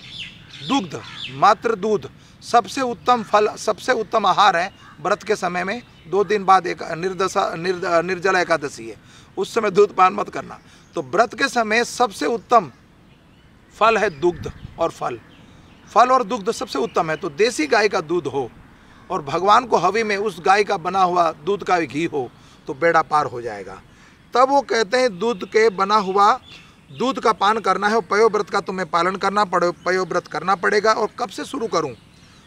दुग्ध, मात्र दूध सबसे उत्तम फल, सबसे उत्तम आहार है। व्रत के समय में 2 दिन बाद एक निर्जला एकादशी है, उस समय दूध पान मत करना। तो व्रत के समय सबसे उत्तम फल है दुग्ध और फल और दुग्ध सबसे उत्तम है। तो देसी गाय का दूध हो और भगवान को हवि में उस गाय का बना हुआ दूध का घी हो तो बेड़ा पार हो जाएगा। तब वो कहते हैं दूध के बना हुआ दूध का पान करना है और पयोव्रत का तुम्हें पालन करना पयोव्रत करना पड़ेगा। और कब से शुरू करूं?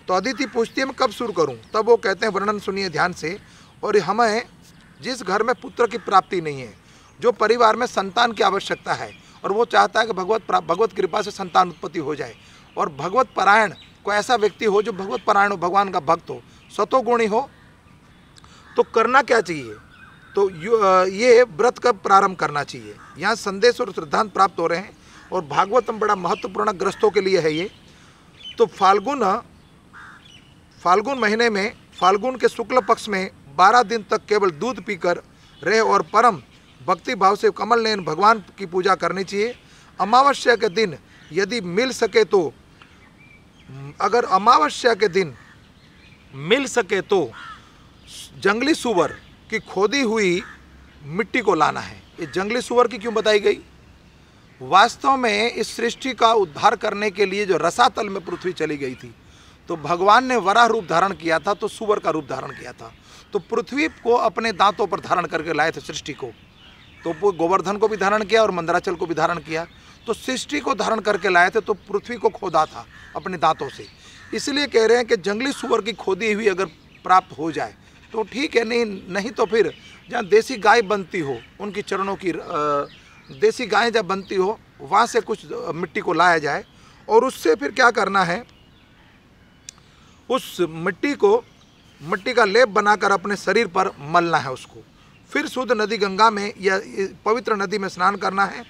तो अदिति पूछती है मैं कब शुरू करूं? तब वो कहते हैं वर्णन सुनिए ध्यान से। और हमें जिस घर में पुत्र की प्राप्ति नहीं है, जो परिवार में संतान की आवश्यकता है और वो चाहता है कि भगवत कृपा से संतान उत्पत्ति हो जाए और भगवत परायण कोई ऐसा व्यक्ति हो जो भगवत परायण हो, भगवान का भक्त हो, सतोगुणी हो, तो करना क्या चाहिए? तो ये व्रत का प्रारंभ करना चाहिए। यहाँ संदेश और सिद्धांत प्राप्त हो रहे हैं और भागवतम बड़ा महत्वपूर्ण ग्रस्तों के लिए है ये। तो फाल्गुन महीने में फाल्गुन के शुक्ल पक्ष में 12 दिन तक केवल दूध पीकर रहे और परम भक्ति भाव से कमल नयन भगवान की पूजा करनी चाहिए। अमावस्या के दिन यदि मिल सके तो, अगर अमावस्या के दिन मिल सके तो जंगली सुअर की खोदी हुई मिट्टी को लाना है। ये जंगली सुअर की क्यों बताई गई? वास्तव में इस सृष्टि का उद्धार करने के लिए जो रसातल में पृथ्वी चली गई थी, तो भगवान ने वराह रूप धारण किया था, तो सुअर का रूप धारण किया था। तो पृथ्वी को अपने दांतों पर धारण करके लाए थे सृष्टि को। तो वो गोवर्धन को भी धारण किया और मंदराचल को भी धारण किया। तो सृष्टि को धारण करके लाए थे, तो पृथ्वी को खोदा था अपने दांतों से। इसलिए कह रहे हैं कि जंगली सुअर की खोदी हुई अगर प्राप्त हो जाए तो ठीक है, नहीं तो फिर जहाँ देसी गाय बनती हो, उनकी चरणों की देसी गाय जब बनती हो वहाँ से कुछ मिट्टी को लाया जाए और उससे फिर क्या करना है, उस मिट्टी का लेप बनाकर अपने शरीर पर मलना है उसको। फिर शुद्ध नदी गंगा में या पवित्र नदी में स्नान करना है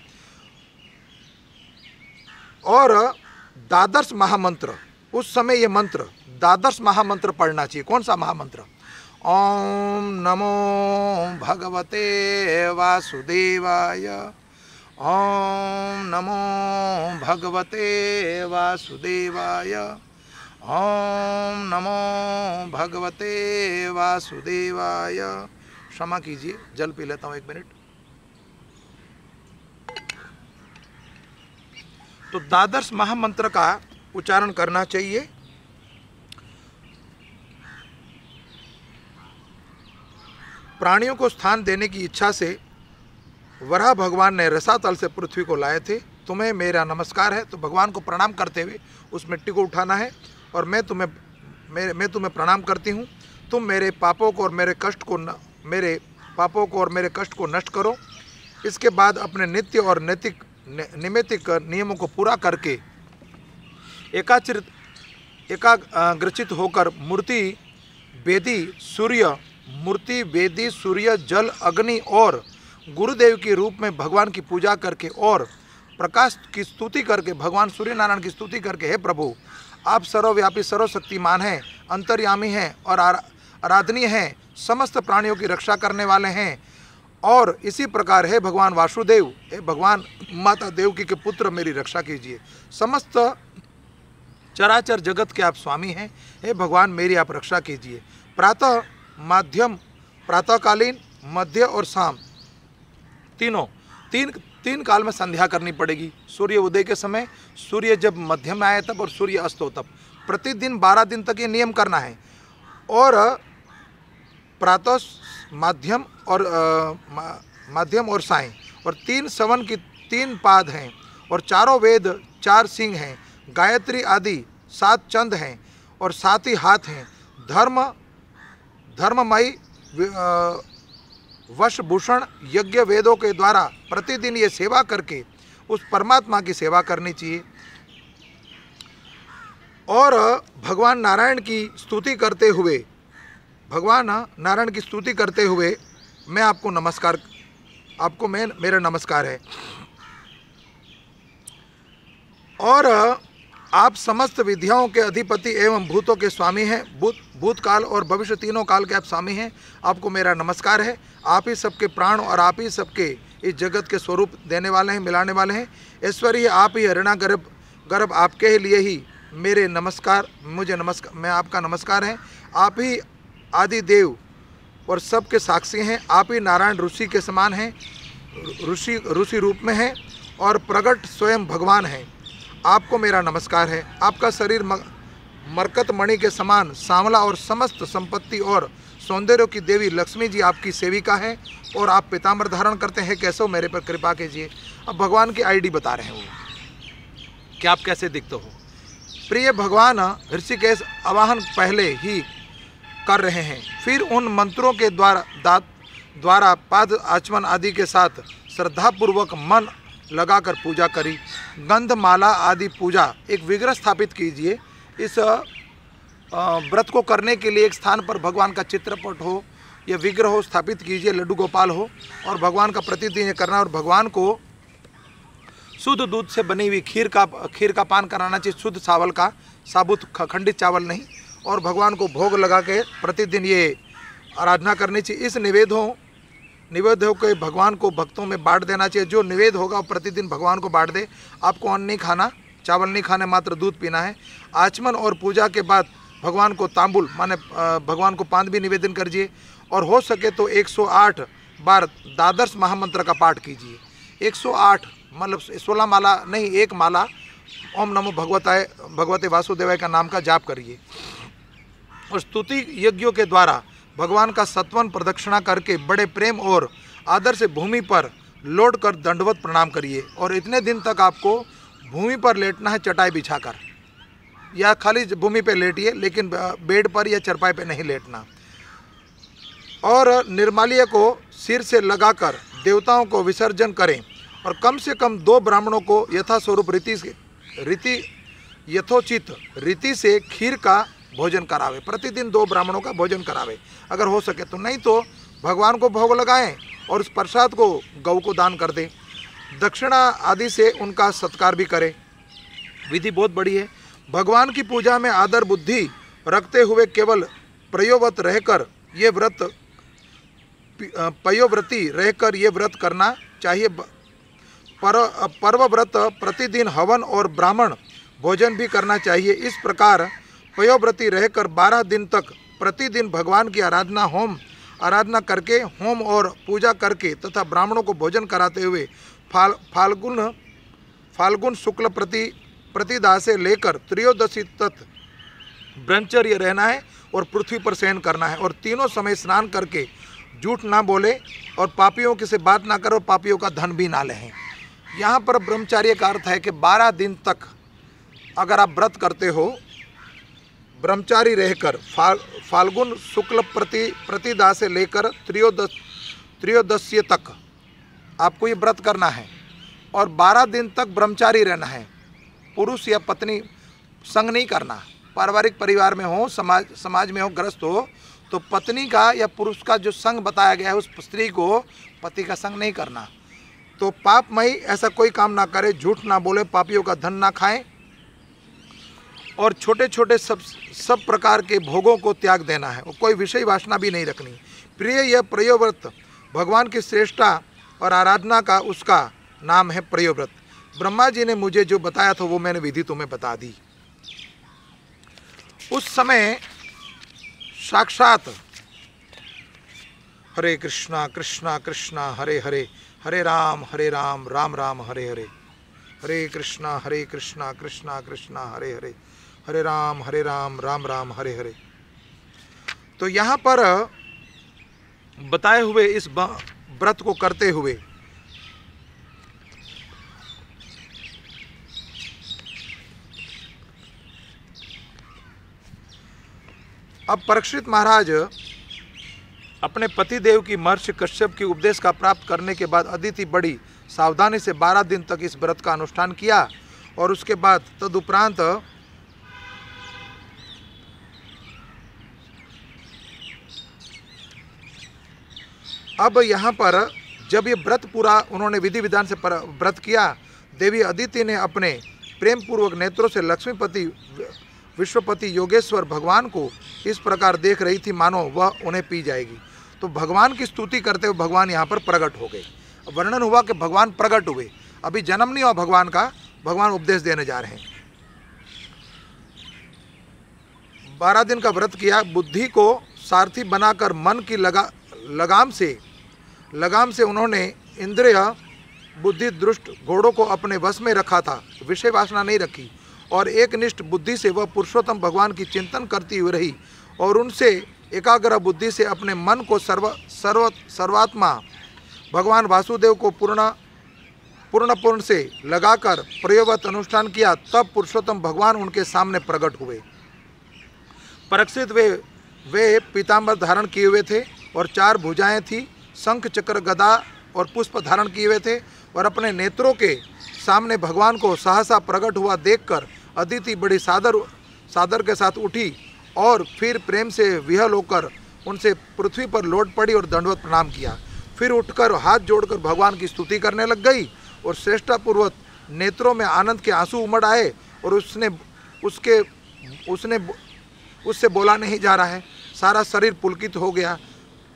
और द्वादश महामंत्र, उस समय ये मंत्र द्वादश महामंत्र पढ़ना चाहिए। कौन सा महामंत्र? ओम नमो भगवते वासुदेवाय, ओम नमो भगवते वासुदेवाय, ओम नमो भगवते वासुदेवाय। क्षमा कीजिए, जल पी लेता हूँ 1 मिनट। तो द्वादश महामंत्र का उच्चारण करना चाहिए। प्राणियों को स्थान देने की इच्छा से वराह भगवान ने रसातल से पृथ्वी को लाए थे। तुम्हें मेरा नमस्कार है। तो भगवान को प्रणाम करते हुए उस मिट्टी को उठाना है और मैं तुम्हें प्रणाम करती हूँ। तुम मेरे पापों को और मेरे कष्ट को नष्ट करो। इसके बाद अपने नित्य और नैमित्तिक नियमों को पूरा करके एकाग्रचित होकर मूर्ति वेदी सूर्य जल अग्नि और गुरुदेव के रूप में भगवान की पूजा करके और प्रकाश की स्तुति करके, भगवान सूर्य नारायण की स्तुति करके, हे प्रभु आप सर्वव्यापी सर्वशक्तिमान हैं, अंतर्यामी हैं और आराधनीय हैं, समस्त प्राणियों की रक्षा करने वाले हैं। और इसी प्रकार हे भगवान वासुदेव, हे भगवान माता देवकी के पुत्र, मेरी रक्षा कीजिए। समस्त चराचर जगत के आप स्वामी हैं, हे भगवान मेरी आप रक्षा कीजिए। प्रातःकालीन, मध्य और शाम तीन काल में संध्या करनी पड़ेगी। सूर्य उदय के समय, सूर्य जब मध्य में आए तब और सूर्य अस्त हो तब। प्रतिदिन 12 दिन तक ये नियम करना है। और प्रातः, माध्यम और सायं, और 3 सवन की 3 पाद हैं और चारों वेद 4 सिंह हैं, गायत्री आदि 7 चंद हैं और 7 ही हाथ हैं। धर्ममयी वशभूषण यज्ञ वेदों के द्वारा प्रतिदिन ये सेवा करके उस परमात्मा की सेवा करनी चाहिए। और भगवान नारायण की स्तुति करते हुए मैं आपको मेरा नमस्कार है। और आप समस्त विद्याओं के अधिपति एवं भूतों के स्वामी हैं। भूतकाल और भविष्य तीनों काल के आप स्वामी हैं। आपको मेरा नमस्कार है। आप ही सबके प्राण और आप ही सबके इस जगत के स्वरूप देने वाले हैं, मिलाने वाले हैं। ऐश्वर्य आप ही, हरिणा गर्भ आपके ही लिए ही मैं आपका नमस्कार है। आप ही आदि देव और सबके साक्षी हैं। आप ही नारायण ऋषि के समान हैं, ऋषि रूप में हैं और प्रगट स्वयं भगवान हैं। आपको मेरा नमस्कार है। आपका शरीर मरकत मणि के समान सांवला और समस्त संपत्ति और सौंदर्य की देवी लक्ष्मी जी आपकी सेविका है और आप पीताम्बर धारण करते हैं। कैसे हो, मेरे पर कृपा कीजिए। अब भगवान की आईडी बता रहे हैं वो कि आप कैसे दिखते हो। प्रिय भगवान ऋषिकेश आवाहन पहले ही कर रहे हैं, फिर उन मंत्रों के द्वारा पाद आचमन आदि के साथ श्रद्धापूर्वक मन लगाकर पूजा करी। गंधमाला आदि पूजा, एक विग्रह स्थापित कीजिए। इस व्रत को करने के लिए एक स्थान पर भगवान का चित्रपट हो या विग्रह हो स्थापित कीजिए, लड्डू गोपाल हो, और भगवान का प्रतिदिन ये करना। और भगवान को शुद्ध दूध से बनी हुई खीर का पान कराना चाहिए, शुद्ध चावल का, साबुत खंडित चावल नहीं। और भगवान को भोग लगा के प्रतिदिन ये आराधना करनी चाहिए। इस निवेद्य को भगवान को भक्तों में बांट देना चाहिए। जो निवेद्य होगा वो प्रतिदिन भगवान को बांट दे। आपको अन्न नहीं खाना, चावल नहीं खाने, मात्र दूध पीना है। आचमन और पूजा के बाद भगवान को तांबुल माने भगवान को पान भी निवेदन करिए। और हो सके तो 108 बार द्वादश महामंत्र का पाठ कीजिए। 108 मतलब 16 माला नहीं, एक माला ओम नमो भगवते वासुदेवाय का नाम का जाप करिए। और स्तुति यज्ञों के द्वारा भगवान का सत्वन प्रदक्षिणा करके बड़े प्रेम और आदर से भूमि पर लौट कर दंडवत प्रणाम करिए। और इतने दिन तक आपको भूमि पर लेटना है, चटाई बिछाकर, या खाली भूमि पर लेटिए, लेकिन बेड पर या चरपाई पर नहीं लेटना। और निर्माल्य को सिर से लगाकर देवताओं को विसर्जन करें। और कम से कम 2 ब्राह्मणों को यथास्वरूप यथोचित रीति से खीर का भोजन करावे। प्रतिदिन 2 ब्राह्मणों का भोजन करावे अगर हो सके तो, नहीं तो भगवान को भोग लगाएं और उस प्रसाद को गौ को दान कर दें। दक्षिणा आदि से उनका सत्कार भी करें। विधि बहुत बड़ी है। भगवान की पूजा में आदर बुद्धि रखते हुए केवल पयोव्रत रहकर ये व्रत करना चाहिए। पर्व व्रत प्रतिदिन हवन और ब्राह्मण भोजन भी करना चाहिए। इस प्रकार पयोव्रती रहकर 12 दिन तक प्रतिदिन भगवान की आराधना करके, होम और पूजा करके तथा ब्राह्मणों को भोजन कराते हुए फाल्गुन शुक्ल प्रतिदा से लेकर त्रयोदशी तक ब्रह्मचर्य रहना है और पृथ्वी पर शयन करना है। और तीनों समय स्नान करके झूठ ना बोले और पापियों की से बात ना करो, पापियों का धन भी ना लें। यहाँ पर ब्रह्मचर्य का अर्थ है कि 12 दिन तक अगर आप व्रत करते हो ब्रह्मचारी रहकर, फाल्गुन शुक्ल प्रतिदा से लेकर त्रयोदशी तक आपको ये व्रत करना है। और 12 दिन तक ब्रह्मचारी रहना है। पुरुष या पत्नी संग नहीं करना। पारिवारिक परिवार में हो, समाज में हो, गृहस्थ हो, तो पत्नी का या पुरुष का जो संग बताया गया है उस स्त्री को पति का संग नहीं करना। तो पापमयी ऐसा कोई काम ना करे, झूठ ना बोले, पापियों का धन ना खाएं और छोटे छोटे सब प्रकार के भोगों को त्याग देना है और कोई विषय वासना भी नहीं रखनी। प्रिय यह प्रियव्रत भगवान की श्रेष्ठता और आराधना का उसका नाम है प्रियव्रत। ब्रह्मा जी ने मुझे जो बताया था वो मैंने विधि तुम्हें बता दी। उस समय साक्षात हरे कृष्णा कृष्णा कृष्णा हरे हरे, हरे राम राम राम हरे हरे, हरे कृष्णा कृष्णा कृष्णा हरे हरे, हरे राम राम राम हरे हरे। तो यहाँ पर बताए हुए इस व्रत को करते हुए अब परीक्षित महाराज अपने पति देव की महर्षि कश्यप की उपदेश का प्राप्त करने के बाद अदिति बड़ी सावधानी से 12 दिन तक इस व्रत का अनुष्ठान किया। और उसके बाद तदुपरांत अब यहाँ पर जब ये व्रत पूरा उन्होंने विधि विधान से व्रत किया, देवी अदिति ने अपने प्रेम पूर्वक नेत्रों से लक्ष्मीपति विश्वपति योगेश्वर भगवान को इस प्रकार देख रही थी मानो वह उन्हें पी जाएगी। तो भगवान की स्तुति करते हुए भगवान यहाँ पर प्रकट हो गए। वर्णन हुआ कि भगवान प्रकट हुए, अभी जन्म नहीं हुआ भगवान का, भगवान उपदेश देने जा रहे हैं। 12 दिन का व्रत किया, बुद्धि को सारथी बनाकर मन की लगाम से उन्होंने बुद्धि दुष्ट घोड़ों को अपने वश में रखा था, विषय वासना नहीं रखी, और एक निष्ठ बुद्धि से वह पुरुषोत्तम भगवान की चिंतन करती हुई रही और उनसे एकाग्र बुद्धि से अपने मन को सर्वात्मा भगवान वासुदेव को पूर्ण से लगाकर प्रयोगवत अनुष्ठान किया। तब पुरुषोत्तम भगवान उनके सामने प्रकट हुए। परीक्षित वे पीताम्बर धारण किए हुए थे और 4 भुजाएं थी, शंख चक्र गदा और पुष्प धारण किए हुए थे, और अपने नेत्रों के सामने भगवान को सहसा प्रकट हुआ देखकर अदिति बड़ी सादर के साथ उठी और फिर प्रेम से विहल होकर उनसे पृथ्वी पर लौट पड़ी और दंडवत प्रणाम किया। फिर उठकर हाथ जोड़कर भगवान की स्तुति करने लग गई और श्रेष्ठतापूर्वक नेत्रों में आनंद के आंसू उमड़ आए और उससे बोला नहीं जा रहा है, सारा शरीर पुलकित हो गया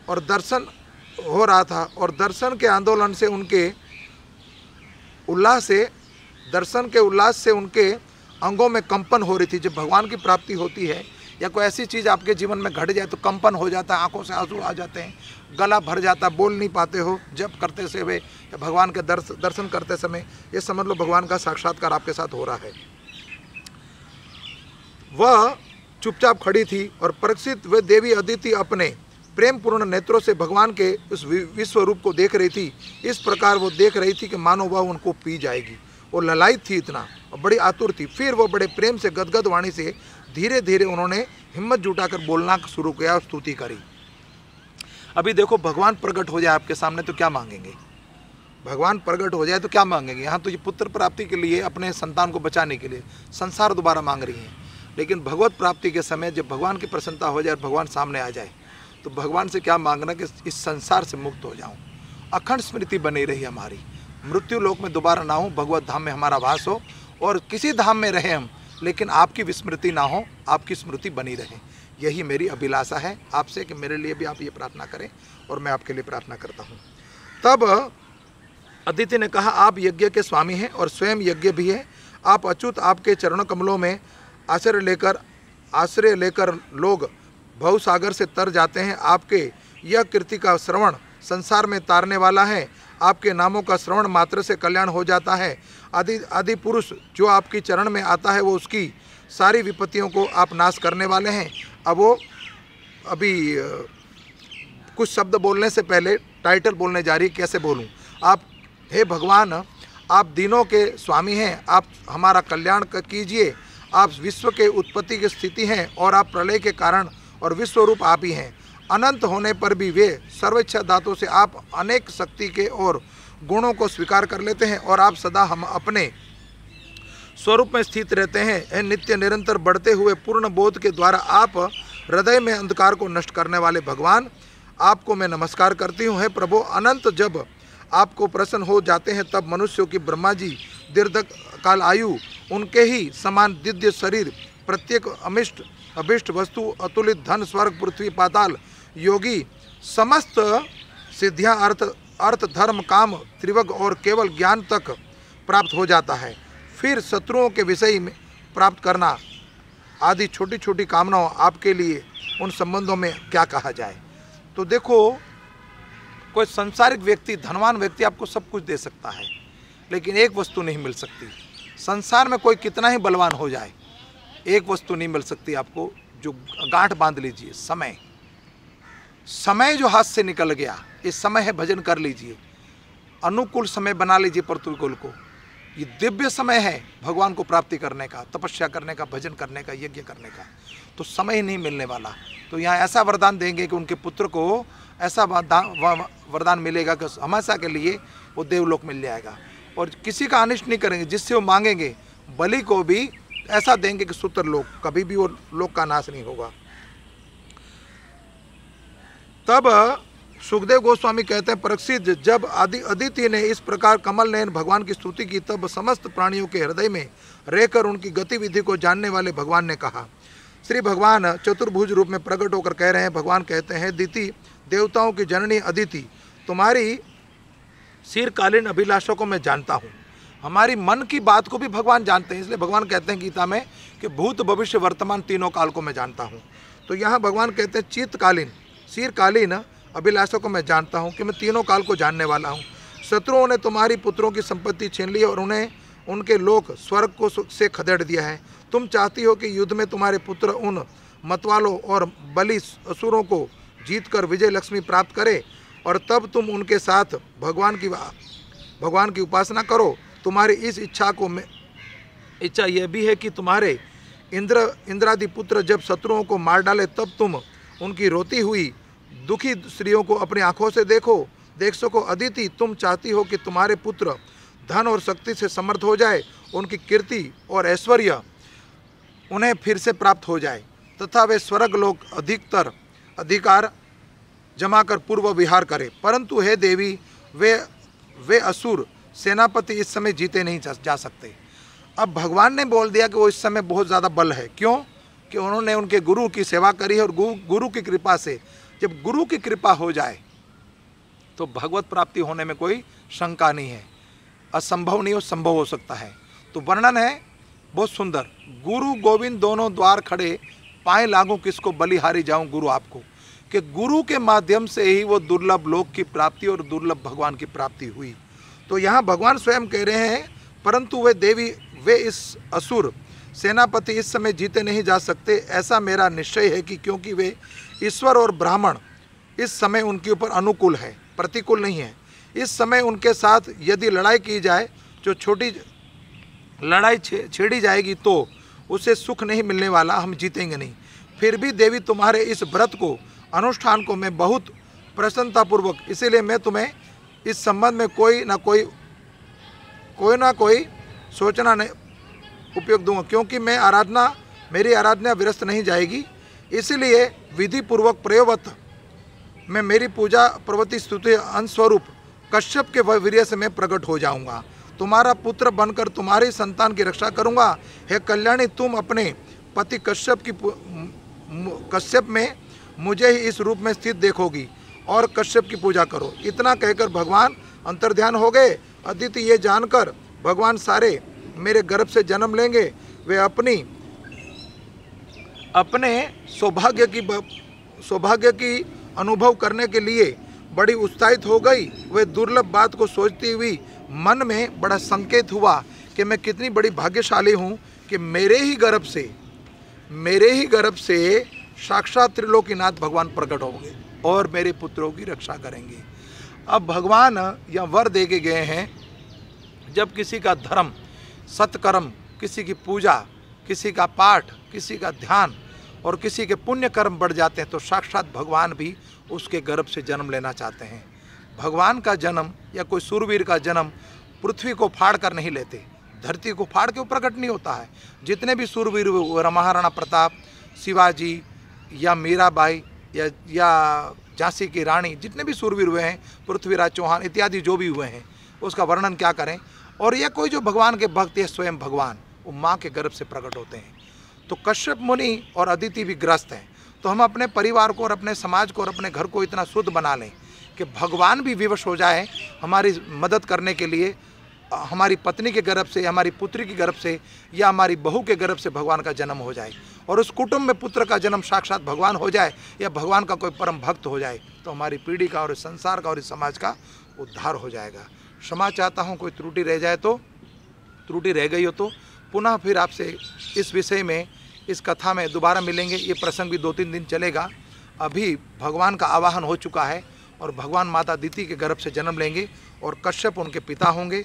और दर्शन हो रहा था, और दर्शन के आंदोलन से उनके उल्लास से उनके अंगों में कंपन हो रही थी। जब भगवान की प्राप्ति होती है या कोई ऐसी चीज़ आपके जीवन में घट जाए तो कंपन हो जाता है, आंखों से आंसू आ जाते हैं, गला भर जाता, बोल नहीं पाते हो। जब करते समय या भगवान के दर्शन करते समय ये समझ लो भगवान का साक्षात्कार आपके साथ हो रहा है। वह चुपचाप खड़ी थी और परीक्षित व देवी अदिति अपने प्रेम पूर्ण नेत्रों से भगवान के उस विश्व रूप को देख रही थी। इस प्रकार वो देख रही थी कि मानो वह उनको पी जाएगी। वो ललायित थी इतना और बड़ी आतुर थी। फिर वो बड़े प्रेम से गदगद वाणी से धीरे धीरे उन्होंने हिम्मत जुटाकर बोलना शुरू किया और स्तुति करी। अभी देखो, भगवान प्रकट हो जाए आपके सामने तो क्या मांगेंगे? भगवान प्रकट हो जाए तो क्या मांगेंगे? यहाँ तो ये पुत्र प्राप्ति के लिए, अपने संतान को बचाने के लिए संसार दोबारा मांग रही हैं, लेकिन भगवत प्राप्ति के समय जब भगवान की प्रसन्नता हो जाए और भगवान सामने आ जाए तो भगवान से क्या मांगना कि इस संसार से मुक्त हो जाऊं, अखंड स्मृति बनी रही हमारी, मृत्यु लोक में दोबारा ना हो, भगवत धाम में हमारा वास हो और किसी धाम में रहे हम, लेकिन आपकी विस्मृति ना हो, आपकी स्मृति बनी रहे। यही मेरी अभिलाषा है आपसे कि मेरे लिए भी आप ये प्रार्थना करें और मैं आपके लिए प्रार्थना करता हूँ। तब अदिति ने कहा, आप यज्ञ के स्वामी हैं और स्वयं यज्ञ भी है। आप अच्युत, आपके चरणों कमलों में आश्रय लेकर लोग भवसागर से तर जाते हैं। आपके यह कीर्ति का श्रवण संसार में तारने वाला है। आपके नामों का श्रवण मात्र से कल्याण हो जाता है। आदि पुरुष जो आपकी चरण में आता है वो उसकी सारी विपत्तियों को आप नाश करने वाले हैं। अभी कुछ शब्द बोलने से पहले टाइटल बोलने जा रही, कैसे बोलूं? आप, हे भगवान, आप दीनों के स्वामी हैं, आप हमारा कल्याण कीजिए। आप विश्व के उत्पत्ति की स्थिति हैं और आप प्रलय के कारण और विश्व रूप आप ही हैं। अनंत होने पर भी वे सर्वेच्छा दातों से आप अनेक शक्ति के और गुणों को स्वीकार कर लेते हैं और आप सदा हम अपने स्वरूप में स्थित रहते हैं। नित्य निरंतर बढ़ते हुए पूर्ण बोध के द्वारा आप हृदय में अंधकार को नष्ट करने वाले भगवान, आपको मैं नमस्कार करती हूँ। हे प्रभु, अनंत जब आपको प्रसन्न हो जाते हैं तब मनुष्यों की ब्रह्मा जी दीर्घ काल आयु, उनके ही समान दिव्य शरीर, प्रत्येक अभिष्ट वस्तु, अतुलित धन, स्वर्ग, पृथ्वी, पाताल, योगी, समस्त सिद्धियां, अर्थ, धर्म, काम, त्रिवग और केवल ज्ञान तक प्राप्त हो जाता है। फिर शत्रुओं के विषय में प्राप्त करना आदि छोटी छोटी कामनाओं, आपके लिए उन संबंधों में क्या कहा जाए। तो देखो, कोई संसारिक व्यक्ति, धनवान व्यक्ति आपको सब कुछ दे सकता है, लेकिन एक वस्तु नहीं मिल सकती। संसार में कोई कितना ही बलवान हो जाए, एक वस्तु नहीं मिल सकती आपको, जो गांठ बांध लीजिए, समय जो हाथ से निकल गया, ये समय है, भजन कर लीजिए, अनुकूल समय बना लीजिए प्रतिकूल को। ये दिव्य समय है भगवान को प्राप्ति करने का, तपस्या करने का, भजन करने का, यज्ञ करने का, तो समय ही नहीं मिलने वाला। तो यहाँ ऐसा वरदान देंगे कि उनके पुत्र को ऐसा वरदान मिलेगा कि हमेशा के लिए वो देवलोक मिल जाएगा, और किसी का अनिष्ट नहीं करेंगे। जिससे वो मांगेंगे, बलि को भी ऐसा देंगे कि सूत्र लोक, कभी भी वो लोक का नाश नहीं होगा। तब सुखदेव गोस्वामी कहते हैं, परीक्षित, जब अदिति ने इस प्रकार कमल नयन भगवान की स्तुति की तब समस्त प्राणियों के हृदय में रहकर उनकी गतिविधि को जानने वाले भगवान ने कहा। श्री भगवान चतुर्भुज रूप में प्रकट होकर कह रहे हैं, भगवान कहते हैं, दिति, देवताओं की जननी अदिति, तुम्हारी चिरकालीन अभिलाषा को मैं जानता हूँ। हमारी मन की बात को भी भगवान जानते हैं, इसलिए भगवान कहते हैं गीता में कि भूत, भविष्य, वर्तमान तीनों काल को मैं जानता हूँ। तो यहाँ भगवान कहते हैं चिरकालीन अभिलाषा को मैं जानता हूँ कि मैं तीनों काल को जानने वाला हूँ। शत्रुओं ने तुम्हारी पुत्रों की संपत्ति छीन ली और उन्हें उनके लोक स्वर्ग को से खदेड़ दिया है। तुम चाहती हो कि युद्ध में तुम्हारे पुत्र उन मतवालों और बलि असुरों को जीतकर विजय लक्ष्मी प्राप्त करे और तब तुम उनके साथ भगवान की उपासना करो। तुम्हारी इस इच्छा यह भी है कि तुम्हारे इंद्रादि पुत्र जब शत्रुओं को मार डाले तब तुम उनकी रोती हुई दुखी स्त्रियों को अपनी आंखों से देख सको। अदिति, तुम चाहती हो कि तुम्हारे पुत्र धन और शक्ति से समर्थ हो जाए, उनकी कीर्ति और ऐश्वर्य उन्हें फिर से प्राप्त हो जाए तथा वे स्वर्ग लोक अधिकार जमाकर पूर्व विहार करे। परंतु हे देवी, वे असुर सेनापति इस समय जीते नहीं जा सकते। अब भगवान ने बोल दिया कि वो इस समय बहुत ज़्यादा बल है। क्यों? कि उन्होंने उनके गुरु की सेवा करी है और गुरु की कृपा से, जब गुरु की कृपा हो जाए तो भगवत प्राप्ति होने में कोई शंका नहीं है। असंभव नहीं हो, संभव हो सकता है। तो वर्णन है बहुत सुंदर। गुरु गोविंद दोनों द्वार खड़े, पाए लागू किसको बलिहारी जाऊं गुरु आपको। कि गुरु के माध्यम से ही वो दुर्लभ लोक की प्राप्ति और दुर्लभ भगवान की प्राप्ति हुई। तो यहाँ भगवान स्वयं कह रहे हैं, परंतु वे इस असुर सेनापति इस समय जीते नहीं जा सकते। ऐसा मेरा निश्चय है कि क्योंकि वे ईश्वर और ब्राह्मण इस समय उनके ऊपर अनुकूल है, प्रतिकूल नहीं है। इस समय उनके साथ यदि लड़ाई की जाए, जो छोटी लड़ाई छेड़ी जाएगी तो उसे सुख नहीं मिलने वाला, हम जीतेंगे नहीं। फिर भी देवी, तुम्हारे इस व्रत को, अनुष्ठान को मैं बहुत प्रसन्नतापूर्वक, इसीलिए मैं तुम्हें इस संबंध में कोई ना कोई सोचना नहीं उपयोग दूंगा, क्योंकि मेरी आराधना व्यस्त नहीं जाएगी। इसलिए विधि पूर्वक प्रयोवत में मेरी पूजा प्रवृत्ति स्तुति अंशस्वरूप कश्यप के वीर्य से मैं प्रकट हो जाऊंगा। तुम्हारा पुत्र बनकर तुम्हारी संतान की रक्षा करूंगा। हे कल्याणी, तुम अपने पति कश्यप में मुझे ही इस रूप में स्थित देखोगी और कश्यप की पूजा करो। इतना कहकर भगवान अंतर्ध्यान हो गए। अदिति, ये जानकर भगवान सारे मेरे गर्भ से जन्म लेंगे। वे अपने सौभाग्य की अनुभव करने के लिए बड़ी उत्साहित हो गई। वे दुर्लभ बात को सोचती हुई मन में बड़ा संकेत हुआ कि मैं कितनी बड़ी भाग्यशाली हूँ कि मेरे ही गर्भ से साक्षात त्रिलोकीनाथ भगवान प्रकट होंगे और मेरे पुत्रों की रक्षा करेंगे। अब भगवान यह वर दे के गए हैं, जब किसी का धर्म, सत्कर्म, किसी की पूजा, किसी का पाठ, किसी का ध्यान और किसी के पुण्य कर्म बढ़ जाते हैं तो साक्षात भगवान भी उसके गर्भ से जन्म लेना चाहते हैं। भगवान का जन्म या कोई सूरवीर का जन्म पृथ्वी को फाड़ कर नहीं लेते, धरती को फाड़ के प्रकट नहीं होता है। जितने भी सूरवीर हुए, महाराणा प्रताप, शिवाजी या मीराबाई या झांसी की रानी, जितने भी सूरवीर हुए हैं, पृथ्वीराज चौहान इत्यादि जो भी हुए हैं, उसका वर्णन क्या करें। और यह कोई जो भगवान के भक्त है, स्वयं भगवान वो माँ के गर्भ से प्रकट होते हैं। तो कश्यप मुनि और अदिति भी ग्रस्त हैं। तो हम अपने परिवार को और अपने समाज को और अपने घर को इतना शुद्ध बना लें कि भगवान भी विवश हो जाए हमारी मदद करने के लिए। हमारी पत्नी के गर्भ से, हमारी पुत्री के गर्भ से या हमारी बहू के गर्भ से भगवान का जन्म हो जाए और उस कुटुंब में पुत्र का जन्म साक्षात भगवान हो जाए या भगवान का कोई परम भक्त हो जाए, तो हमारी पीढ़ी का और संसार का और इस समाज का उद्धार हो जाएगा। क्षमा चाहता हूँ, कोई त्रुटि रह गई हो तो पुनः फिर आपसे इस विषय में, इस कथा में दोबारा मिलेंगे। ये प्रसंग भी 2-3 दिन चलेगा। अभी भगवान का आवाहन हो चुका है और भगवान माता अदिति के गर्भ से जन्म लेंगे और कश्यप उनके पिता होंगे।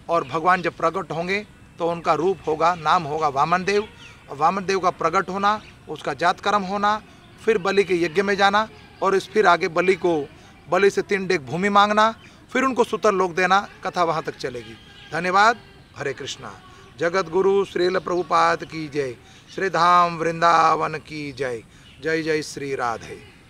और भगवान जब प्रकट होंगे तो उनका रूप होगा, नाम होगा वामन देव। और वामन देव का प्रकट होना, उसका जात कर्म होना, फिर बलि के यज्ञ में जाना और फिर आगे बलि से 3 डेग भूमि मांगना, फिर उनको सुतर लोक देना। कथा वहाँ तक चलेगी। धन्यवाद। हरे कृष्णा। जगत गुरु श्रील प्रभुपाद की जय। श्री धाम वृंदावन की जय। जय जय श्री राधे।